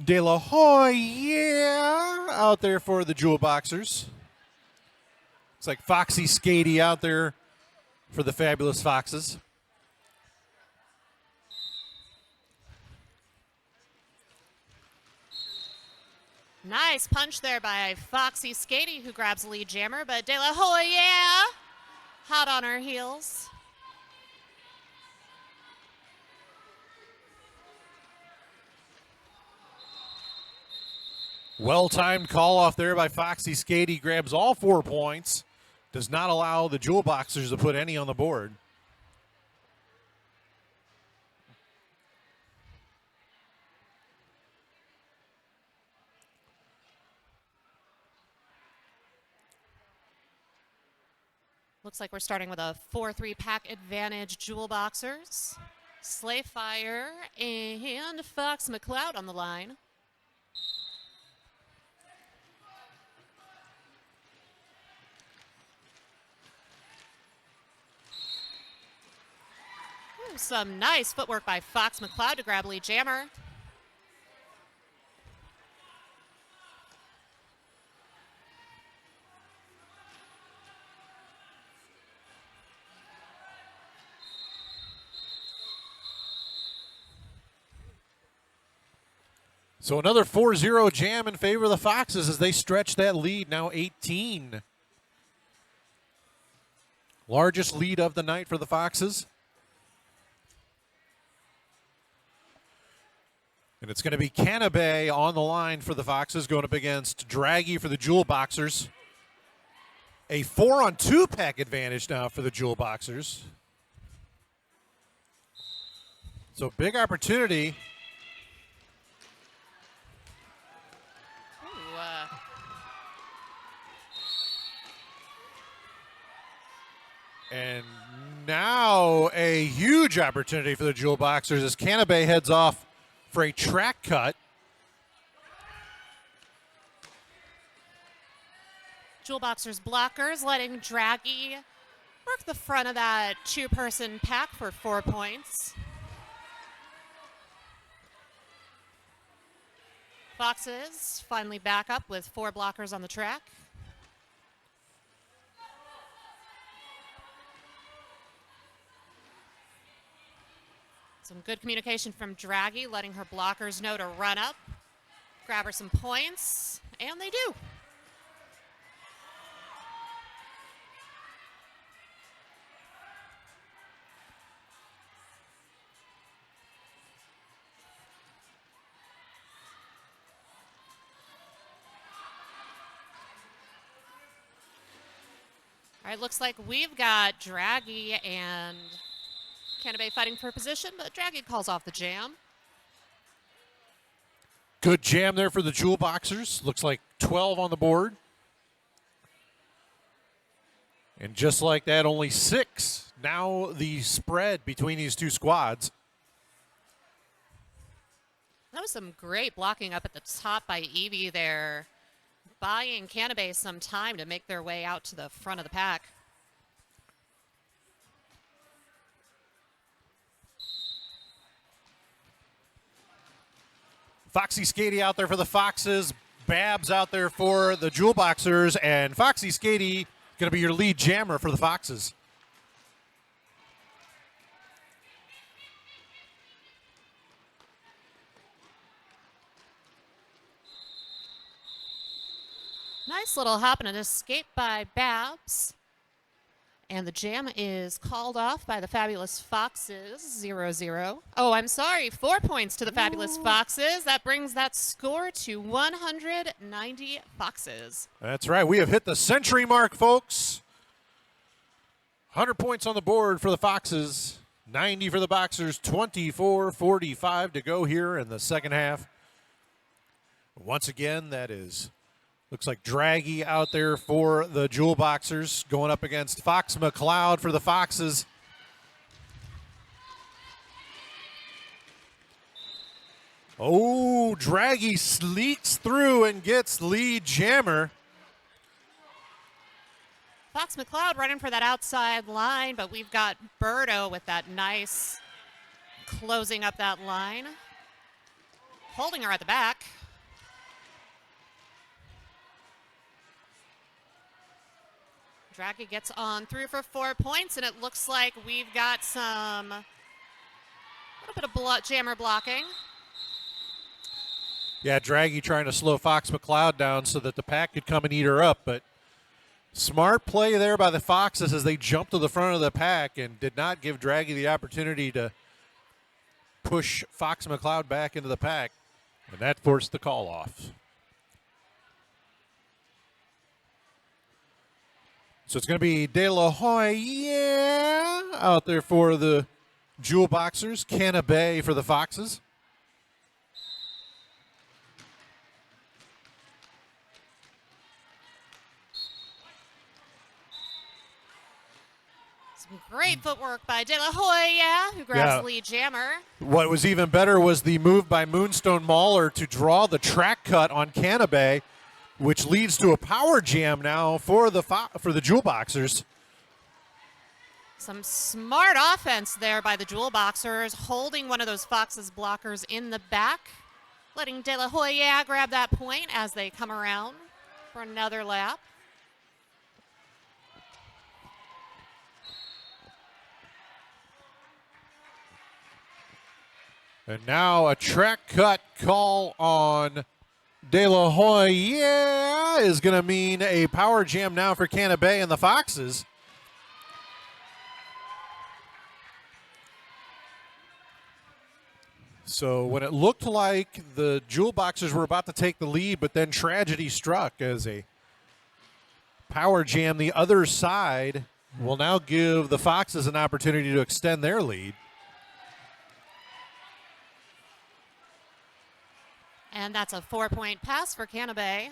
De La Hoya out there for the Jewel Boxers. It's like Foxy Skady out there for the Fabulous Foxes. Nice punch there by Foxy Skatey, who grabs the lead jammer, but De La Hoya hot on her heels. Well-timed call off there by Foxy Skatey. Grabs all 4 points. Does not allow the Jewel Boxers to put any on the board. Looks like we're starting with a 4-3 pack advantage, Jewel Boxers. Slayfire and Fox McCloud on the line. Some nice footwork by Fox McCloud to grab lead jammer. So another 4-0 jam in favor of the Foxes as they stretch that lead, now 18. Largest lead of the night for the Foxes. And it's going to be Canabe on the line for the Foxes, going up against Draghi for the Jewel Boxers. A 4-on-2 pack advantage now for the Jewel Boxers. So big opportunity. Ooh, And now a huge opportunity for the Jewel Boxers as Canabe heads off for a track cut. Jewel Boxers blockers letting Draghi work the front of that two-person pack for 4 points. Foxes finally back up with 4 blockers on the track. Some good communication from Draghi, letting her blockers know to run up, grab her some points, and they do. All right, looks like we've got Draghi and Canabe fighting for position, but Draghi calls off the jam. Good jam there for the Jewel Boxers. Looks like 12 on the board. And just like that, only 6. Now the spread between these two squads. That was some great blocking up at the top by Evie there, buying Canabe some time to make their way out to the front of the pack. Foxy Skatey out there for the Foxes. Babs out there for the Jewel Boxers. And Foxy Skatey going to be your lead jammer for the Foxes. Nice little hop and an escape by Babs. And the jam is called off by the Fabulous Foxes, 0-0. Oh, I'm sorry, 4 points to the Fabulous Foxes. That brings that score to 190 Foxes. That's right. We have hit the century mark, folks. 100 points on the board for the Foxes. 90 for the Boxers. 24-45 to go here in the second half. Once again, that is... looks like Draghi out there for the Jewel Boxers, going up against Fox McCloud for the Foxes. Oh, Draghi sleeks through and gets lead jammer. Fox McCloud running for that outside line, but we've got Birdo with that nice closing up that line. Holding her at the back. Draghi gets on through for 4 points, and it looks like we've got a little bit of jammer blocking. Yeah, Draghi trying to slow Fox McCloud down so that the pack could come and eat her up, but smart play there by the Foxes as they jumped to the front of the pack and did not give Draghi the opportunity to push Fox McCloud back into the pack, and that forced the call off. So it's going to be De La Hoya out there for the Jewel Boxers, Canna Bay for the Foxes. Some great footwork by De La Hoya, who grabs the lead jammer. What was even better was the move by Moonstone Mauler to draw the track cut on Canna Bay, which leads to a power jam now for the Jewel Boxers. Some smart offense there by the Jewel Boxers, holding one of those Foxes blockers in the back, letting De La Hoya grab that point as they come around for another lap. And now a track cut call on De La Hoya is going to mean a power jam now for Canna Bay and the Foxes. So when it looked like the Jewel Boxers were about to take the lead, but then tragedy struck as a power jam the other side will now give the Foxes an opportunity to extend their lead. And that's a 4-point pass for Canna Bay.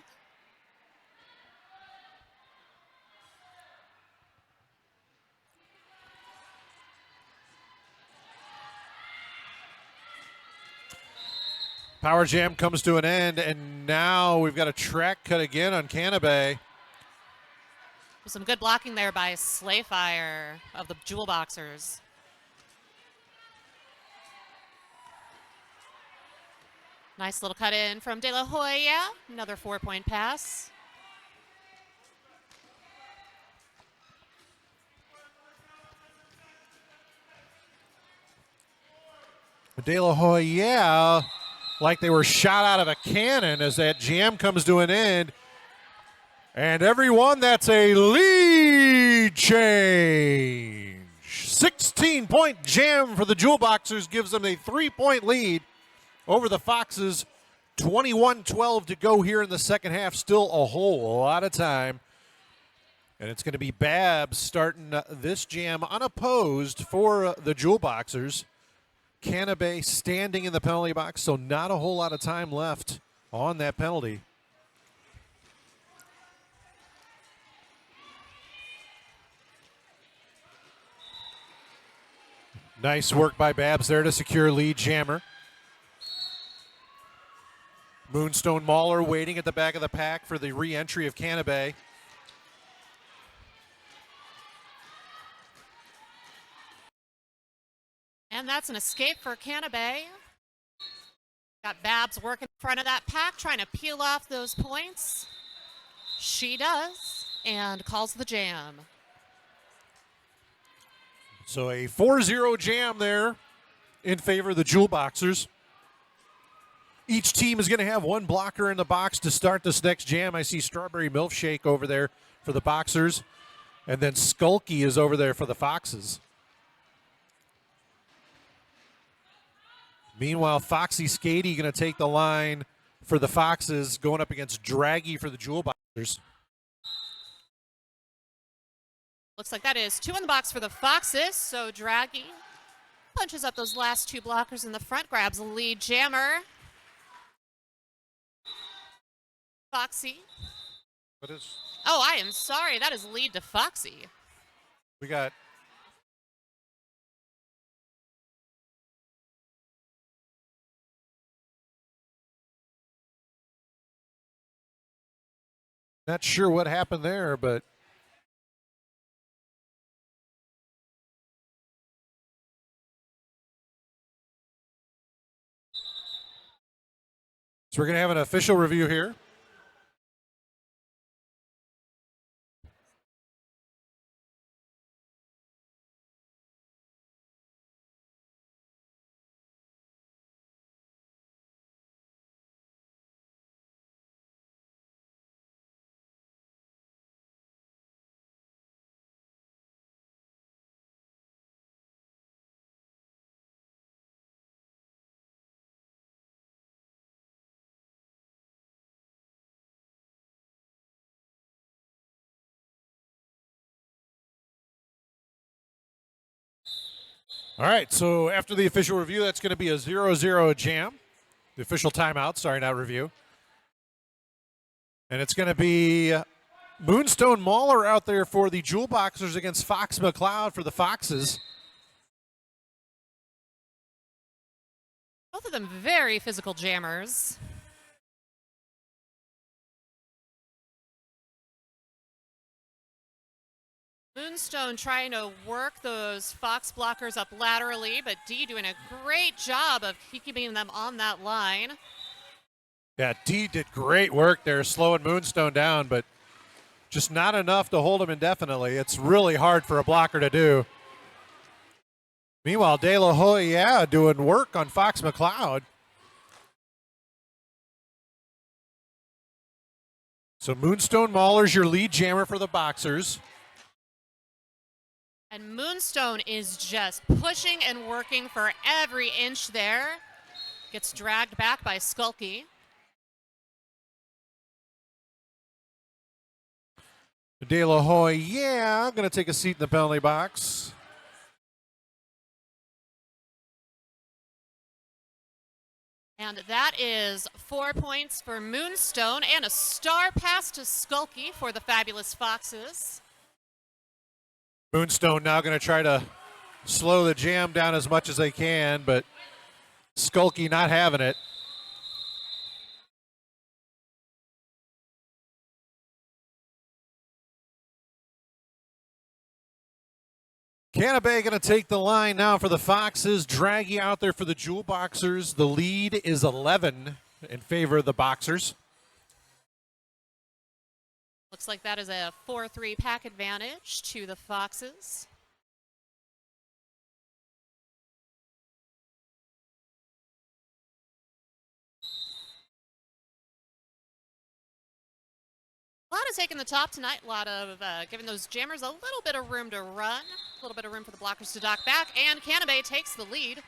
Power jam comes to an end, and now we've got a track cut again on Canna Bay. Some good blocking there by Slayfire of the Jewel Boxers. Nice little cut in from De La Hoya. Another 4-point pass. De La Hoya, like they were shot out of a cannon as that jam comes to an end. And everyone, that's a lead change. 16-point jam for the Jewel Boxers gives them a 3-point lead over the Foxes. 21-12 to go here in the second half. Still a whole lot of time. And it's going to be Babs starting this jam unopposed for the Jewel Boxers. Canna Bay standing in the penalty box, so not a whole lot of time left on that penalty. Nice work by Babs there to secure lead jammer. Moonstone Mauler waiting at the back of the pack for the re-entry of Canna Bay. And that's an escape for Canna Bay. Got Babs working in front of that pack, trying to peel off those points. She does, and calls the jam. So a 4-0 jam there in favor of the Jewel Boxers. Each team is going to have one blocker in the box to start this next jam. I see Strawberry Milkshake over there for the Boxers, and then Skulky is over there for the Foxes. Meanwhile, Foxy Skady going to take the line for the Foxes, going up against Draghi for the Jewel Boxers. Looks like that is 2 in the box for the Foxes, so Draghi punches up those last 2 blockers in the front, grabs the lead jammer. Foxy. What is? Oh, I am sorry. That is lead to Foxy. We got. Not sure what happened there, but. So we're going to have an official review here. All right, so after the official review, that's going to be a 0-0 jam. The official timeout, sorry, not review. And it's going to be Moonstone Mauler out there for the Jewel Boxers against Fox McCloud for the Foxes. Both of them very physical jammers. Moonstone trying to work those Fox blockers up laterally, but Dee doing a great job of keeping them on that line. Yeah, Dee did great work there slowing Moonstone down, but just not enough to hold him indefinitely. It's really hard for a blocker to do. Meanwhile, De La Hoya doing work on Fox McCloud. So Moonstone Mauler's your lead jammer for the Boxers. And Moonstone is just pushing and working for every inch there. Gets dragged back by Skulky. De La Hoya going to take a seat in the penalty box. And that is 4 points for Moonstone and a star pass to Skulky for the fabulous Foxes. Moonstone now going to try to slow the jam down as much as they can, but Skulky not having it. Canabay going to take the line now for the Foxes. Draggy out there for the Jewel Boxers. The lead is 11 in favor of the Boxers. Looks like that is a 4-3 pack advantage to the Foxes. A lot of taking the top tonight. A lot of giving those jammers a little bit of room to run. A little bit of room for the blockers to dock back. And Canabay takes the lead.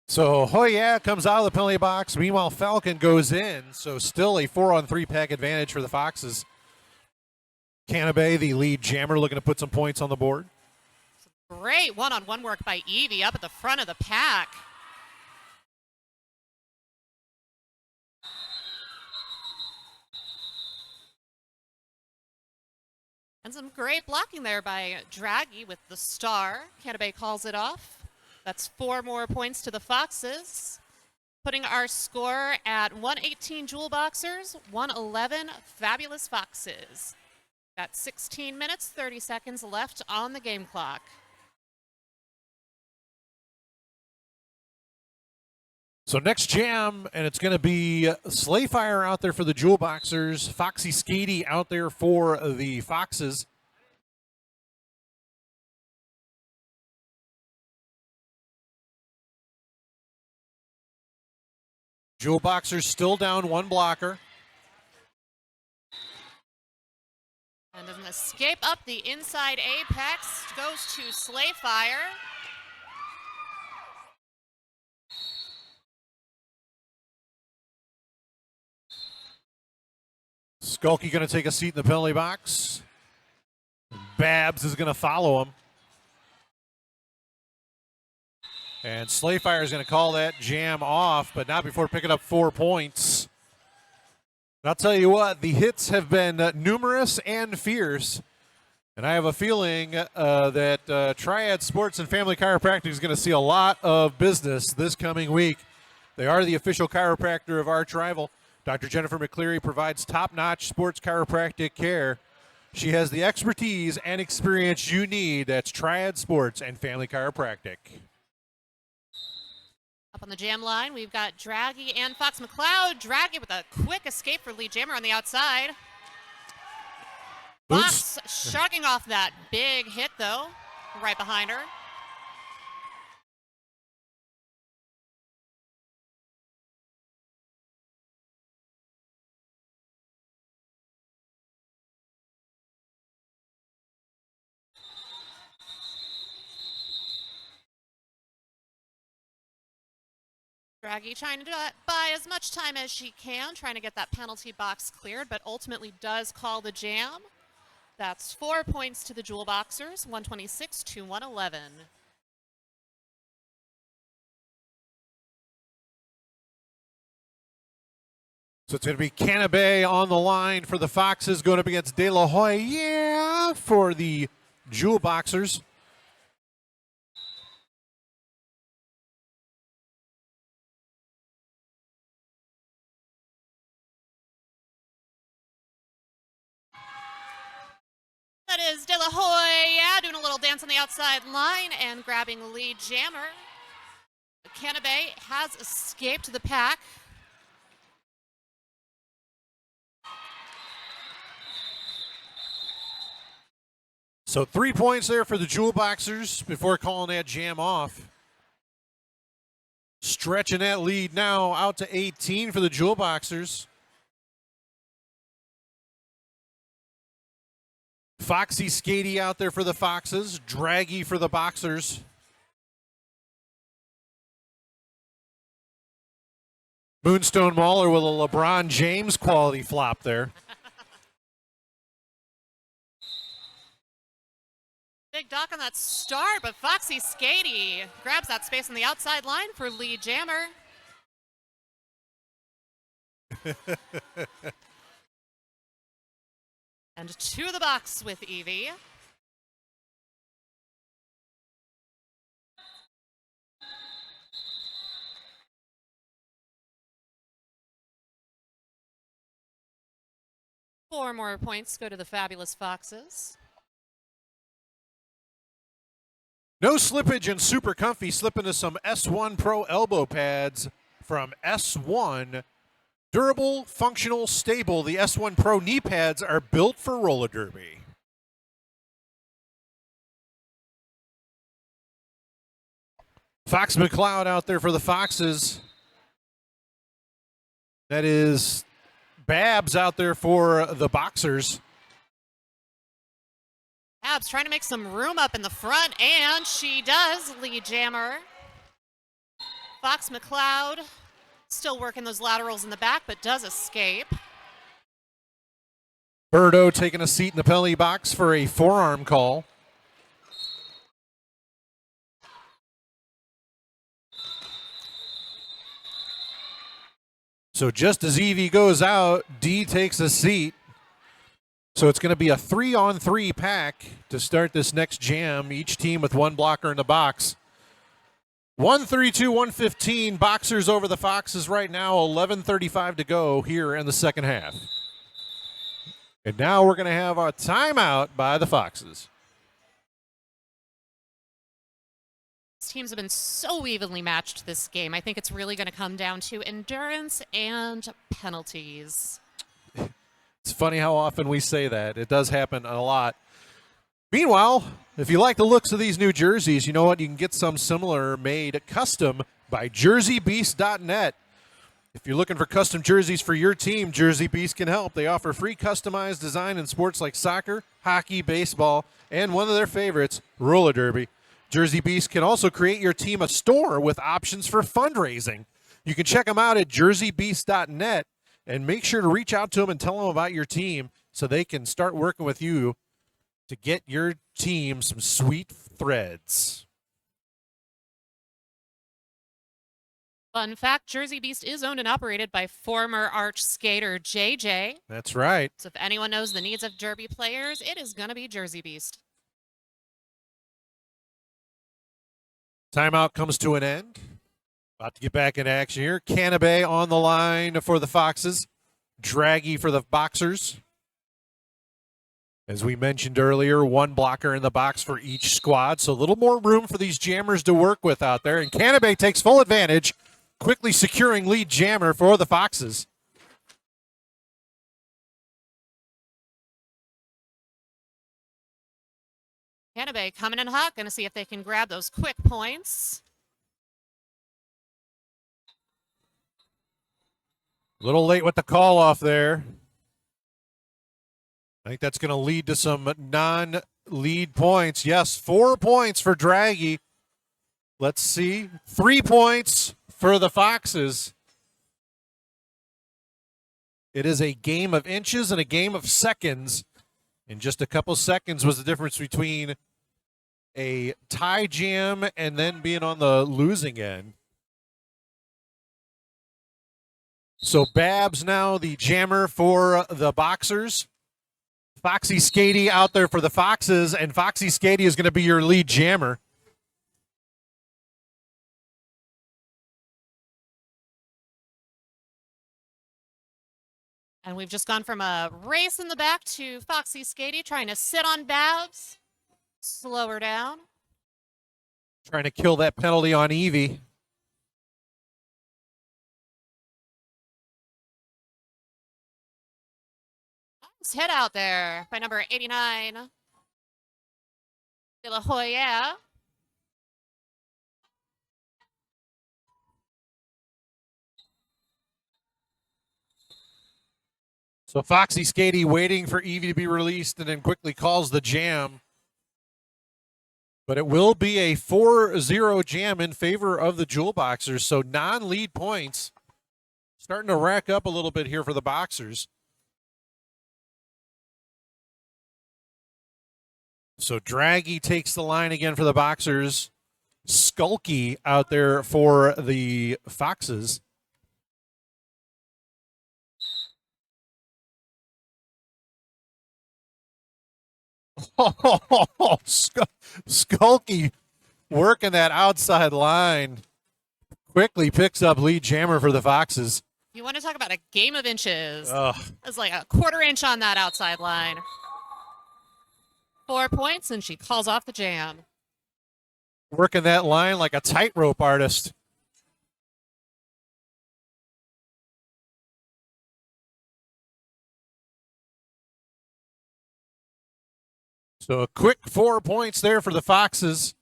So Hoya comes out of the penalty box. Meanwhile, Falcon goes in. So still a 4-on-3 pack advantage for the Foxes. Canabay, the lead jammer, looking to put some points on the board. Great one-on-one work by Evie up at the front of the pack. And some great blocking there by Draghi with the star. Canabay calls it off. That's 4 more points to the Foxes, putting our score at 118 Jewel Boxers, 111 Fabulous Foxes. Got 16 minutes, 30 seconds left on the game clock. So next jam, and it's going to be Slayfire out there for the Jewel Boxers, Foxy Skady out there for the Foxes. Jewel Boxers still down one blocker. And an escape up the inside apex goes to Slayfire. Skulky going to take a seat in the penalty box. Babs is going to follow him. And Slayfire is going to call that jam off, but not before picking up 4 points. And I'll tell you what, the hits have been numerous and fierce. And I have a feeling that Triad Sports and Family Chiropractic is going to see a lot of business this coming week. They are the official chiropractor of Arch Rival. Dr. Jennifer McCleary provides top-notch sports chiropractic care. She has the expertise and experience you need. That's Triad Sports and Family Chiropractic. Up on the jam line, we've got Draghi and Fox McCloud. Draghi with a quick escape for lead jammer on the outside. Fox shrugging off that big hit, though, right behind her. Draghi trying to buy as much time as she can, trying to get that penalty box cleared, but ultimately does call the jam. That's 4 points to the Jewel Boxers, 126 to 111. So it's going to be Canabe on the line for the Foxes, going up against De La Hoya for the Jewel Boxers. That is De La Hoya doing a little dance on the outside line and grabbing the lead jammer. Canabe has escaped the pack. So 3 points there for the Jewel Boxers before calling that jam off. Stretching that lead now out to 18 for the Jewel Boxers. Foxy Skatey out there for the Foxes. Draggy for the Boxers. Moonstone Mauler with a LeBron James quality flop there. Big Doc on that start, but Foxy Skatey grabs that space on the outside line for lead jammer. And to the box with Evie. Four more points go to the Fabulous Foxes. No slippage and super comfy. Slip into some S1 Pro elbow pads from S1. Durable, functional, stable. The S1 Pro knee pads are built for roller derby. Fox McCloud out there for the Foxes. That is Babs out there for the Boxers. Babs trying to make some room up in the front, and she does, lead jammer. Fox McCloud still working those laterals in the back, but does escape. Birdo taking a seat in the penalty box for a forearm call. So just as Evie goes out, D takes a seat. So it's going to be a 3-on-3 pack to start this next jam, each team with one blocker in the box. 132-115, Boxers over the Foxes right now, 11:35 to go here in the second half. And now we're going to have a timeout by the Foxes. These teams have been so evenly matched this game. I think it's really going to come down to endurance and penalties. It's funny how often we say that. It does happen a lot. Meanwhile, if you like the looks of these new jerseys, you know what? You can get some similar made custom by JerseyBeast.net. If you're looking for custom jerseys for your team, Jersey Beast can help. They offer free customized design in sports like soccer, hockey, baseball, and one of their favorites, roller derby. Jersey Beast can also create your team a store with options for fundraising. You can check them out at JerseyBeast.net. And make sure to reach out to them and tell them about your team so they can start working with you to get your team some sweet threads. Fun fact, Jersey Beast is owned and operated by former arch skater JJ. That's right. So if anyone knows the needs of derby players, it is going to be Jersey Beast. Timeout comes to an end. About to get back in action here. Canabe on the line for the Foxes. Draggy for the Boxers. As we mentioned earlier, one blocker in the box for each squad. So a little more room for these jammers to work with out there. And Canabe takes full advantage, quickly securing lead jammer for the Foxes. Canabe coming in hot, going to see if they can grab those quick points. A little late with the call off there. I think that's going to lead to some non-lead points. Yes, 4 points for Draggy. Let's see. 3 points for the Foxes. It is a game of inches and a game of seconds. And just a couple seconds was the difference between a tie jam and then being on the losing end. So Babs now the jammer for the Boxers. Foxy Skady out there for the Foxes, and Foxy Skady is going to be your lead jammer. And we've just gone from a race in the back to Foxy Skady trying to sit on Babs, slow her down. Trying to kill that penalty on Evie. Nice hit out there by number 89, De La Hoya. So Foxy Skady waiting for Evie to be released and then quickly calls the jam. But it will be a 4-0 jam in favor of the Jewel Boxers. So non-lead points starting to rack up a little bit here for the Boxers. So Draggy takes the line again for the Boxers. Skulky out there for the Foxes. Oh, Skulky working that outside line. Quickly picks up lead jammer for the Foxes. You want to talk about a game of inches. Ugh. It's like a quarter inch on that outside line. 4 points, and she calls off the jam. Working that line like a tightrope artist. So a quick 4 points there for the Foxes.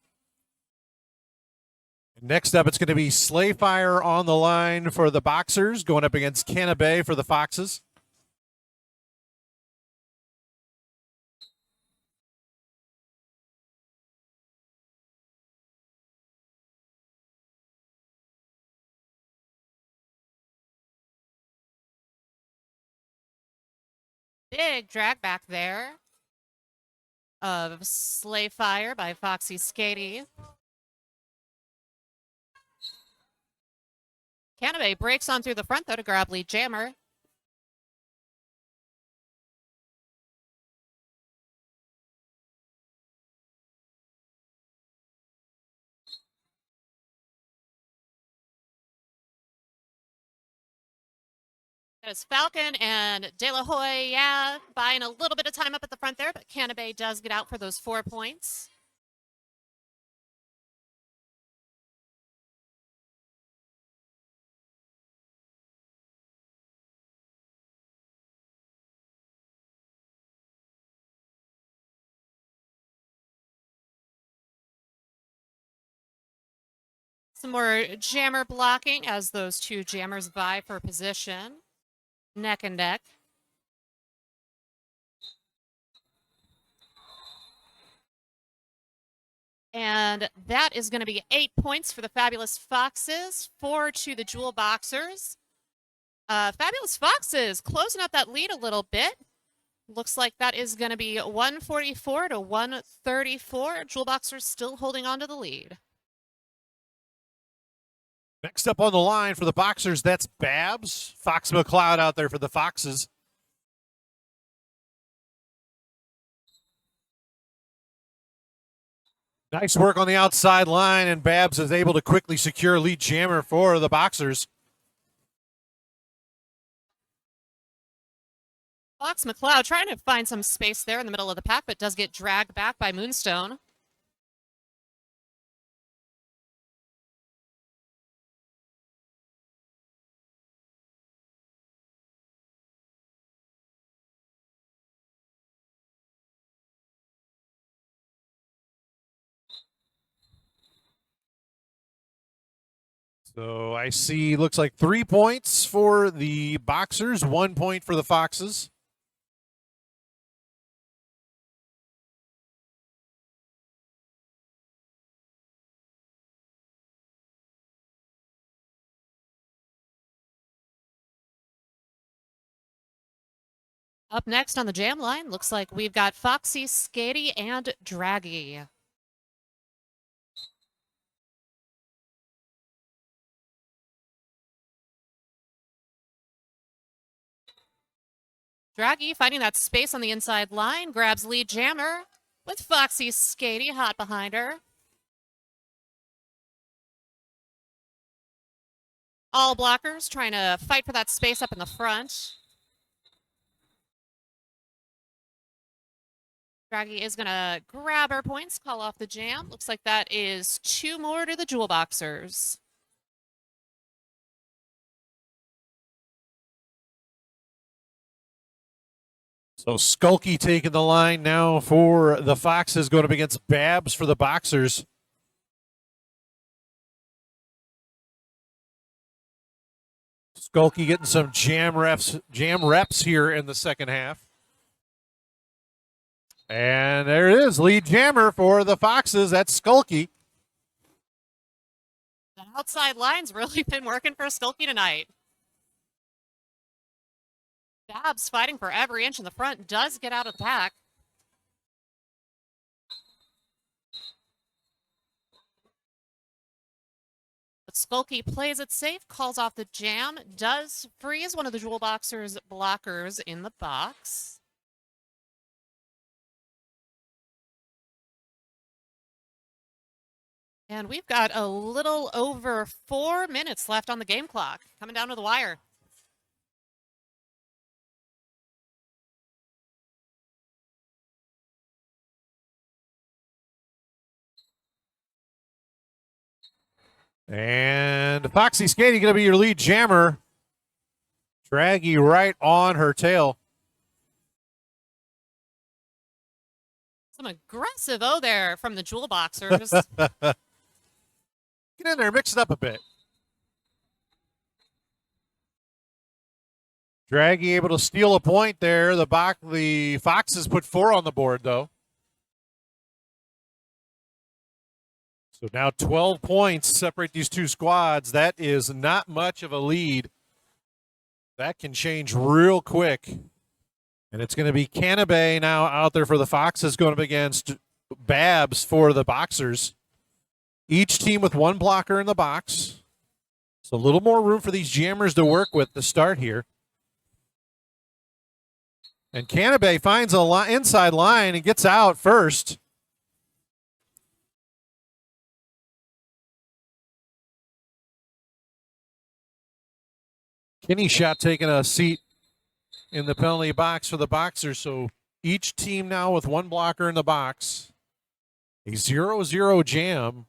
Next up, it's going to be Slayfire on the line for the Boxers, going up against Canabe for the Foxes. Big drag back there of Slayfire by Foxy Skady. Canabe breaks on through the front, though, to grab lead jammer. There's Falcon and De La Hoya buying a little bit of time up at the front there, but Canabe does get out for those 4 points. Some more jammer blocking as those two jammers vie for position. Neck and neck. And that is going to be 8 points for the Fabulous Foxes, 4 to the Jewel Boxers. Fabulous Foxes closing up that lead a little bit. Looks like that is going to be 144 to 134. Jewel Boxers still holding on to the lead. Next up on the line for the Boxers, that's Babs. Fox McCloud out there for the Foxes. Nice work on the outside line, and Babs is able to quickly secure lead jammer for the Boxers. Fox McCloud trying to find some space there in the middle of the pack, but does get dragged back by Moonstone. So I see, looks like 3 points for the Boxers, 1 point for the Foxes. Up next on the jam line, looks like we've got Foxy, Skatey, and Draggy. Draggy finding that space on the inside line, grabs lead jammer with Foxy, Skatey hot behind her. All blockers trying to fight for that space up in the front. Draggy is going to grab her points, call off the jam. Looks like that is 2 more to the Jewel Boxers. So Skulky taking the line now for the Foxes, going up against Babs for the Boxers. Skulky getting some jam reps here in the second half. And there it is, lead jammer for the Foxes. That's Skulky. The outside line's really been working for Skulky tonight. Babs fighting for every inch in the front, does get out of the pack. But Skulky plays it safe, calls off the jam, does freeze one of the Jewel Boxers' blockers in the box. And we've got a little over 4 minutes left on the game clock, coming down to the wire. And Foxy Skatey going to be your lead jammer. Draggy right on her tail. Some aggressive O there from the Jewel Boxers. Get in there, mix it up a bit. Draggy able to steal a point there. The Foxes put 4 on the board, though. So now 12 points separate these two squads. That is not much of a lead. That can change real quick. And it's going to be Canabe now out there for the Foxes going up against Babs for the Boxers. Each team with 1 blocker in the box. So a little more room for these jammers to work with to start here. And Canabe finds a inside line and gets out first. Kenny Shot taking a seat in the penalty box for the Boxers. So each team now with 1 blocker in the box. A 0-0 jam,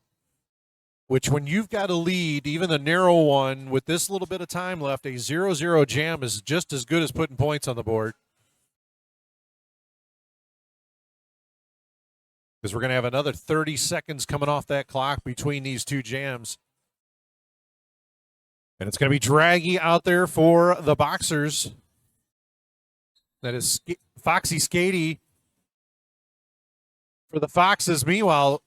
which when you've got a lead, even the narrow one, with this little bit of time left, a 0-0 jam is just as good as putting points on the board. Because we're going to have another 30 seconds coming off that clock between these two jams. And it's going to be Draggy out there for the Boxers. That is Foxy Skatey for the Foxes. Meanwhile,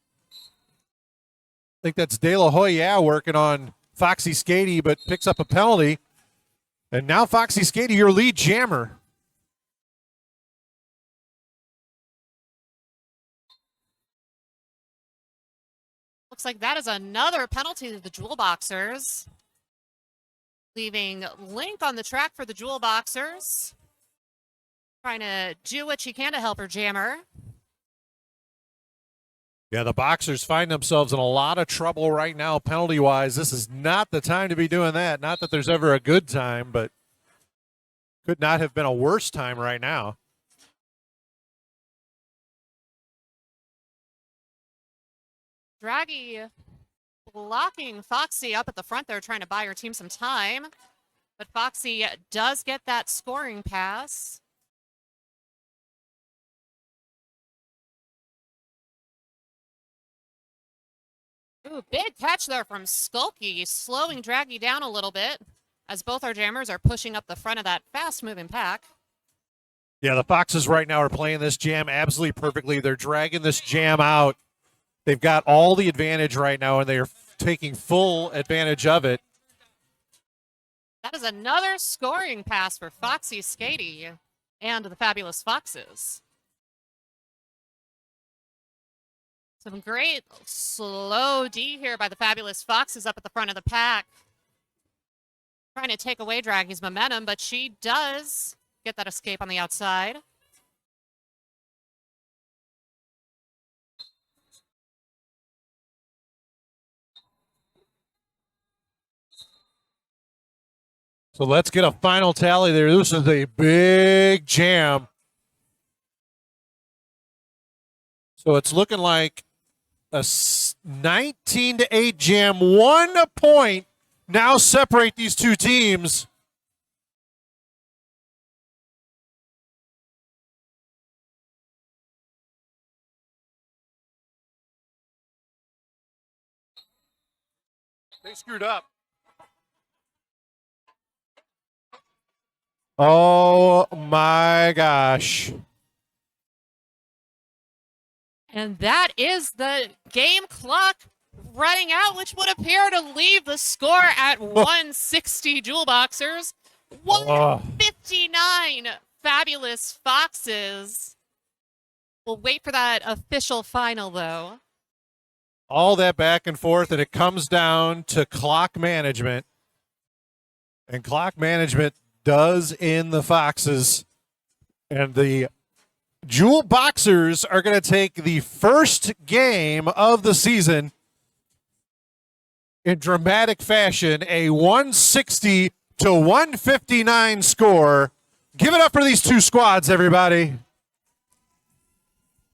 I think that's De La Hoya working on Foxy Skatey, but picks up a penalty. And now Foxy Skatey, your lead jammer. Looks like that is another penalty to the Jewel Boxers. Leaving Link on the track for the Jewel Boxers. Trying to do what she can to help her jammer. Yeah, the Boxers find themselves in a lot of trouble right now, penalty-wise. This is not the time to be doing that. Not that there's ever a good time, but could not have been a worse time right now. Draggy blocking Foxy up at the front there, trying to buy her team some time. But Foxy does get that scoring pass. Ooh, big catch there from Skulky, slowing Draggy down a little bit as both our jammers are pushing up the front of that fast-moving pack. Yeah, the Foxes right now are playing this jam absolutely perfectly. They're dragging this jam out. They've got all the advantage right now, and they are taking full advantage of it. That is another scoring pass for Foxy Skatey. and the Fabulous Foxes. Some great slow D here by the Fabulous Foxes up at the front of the pack. Trying to take away Draggy's momentum, but she does get that escape on the outside. So let's get a final tally there. This is a big jam. So it's looking like a 19-8 jam. 1 point now separate these two teams. They screwed up. Oh my gosh. And that is the game clock running out, which would appear to leave the score at 160 Jewel Boxers. 159 Fabulous Foxes. We'll wait for that official final, though. All that back and forth, and it comes down to clock management. And clock management does in the Foxes. And the Jewel Boxers are going to take the first game of the season in dramatic fashion, a 160 to 159 score. Give it up for these two squads, everybody.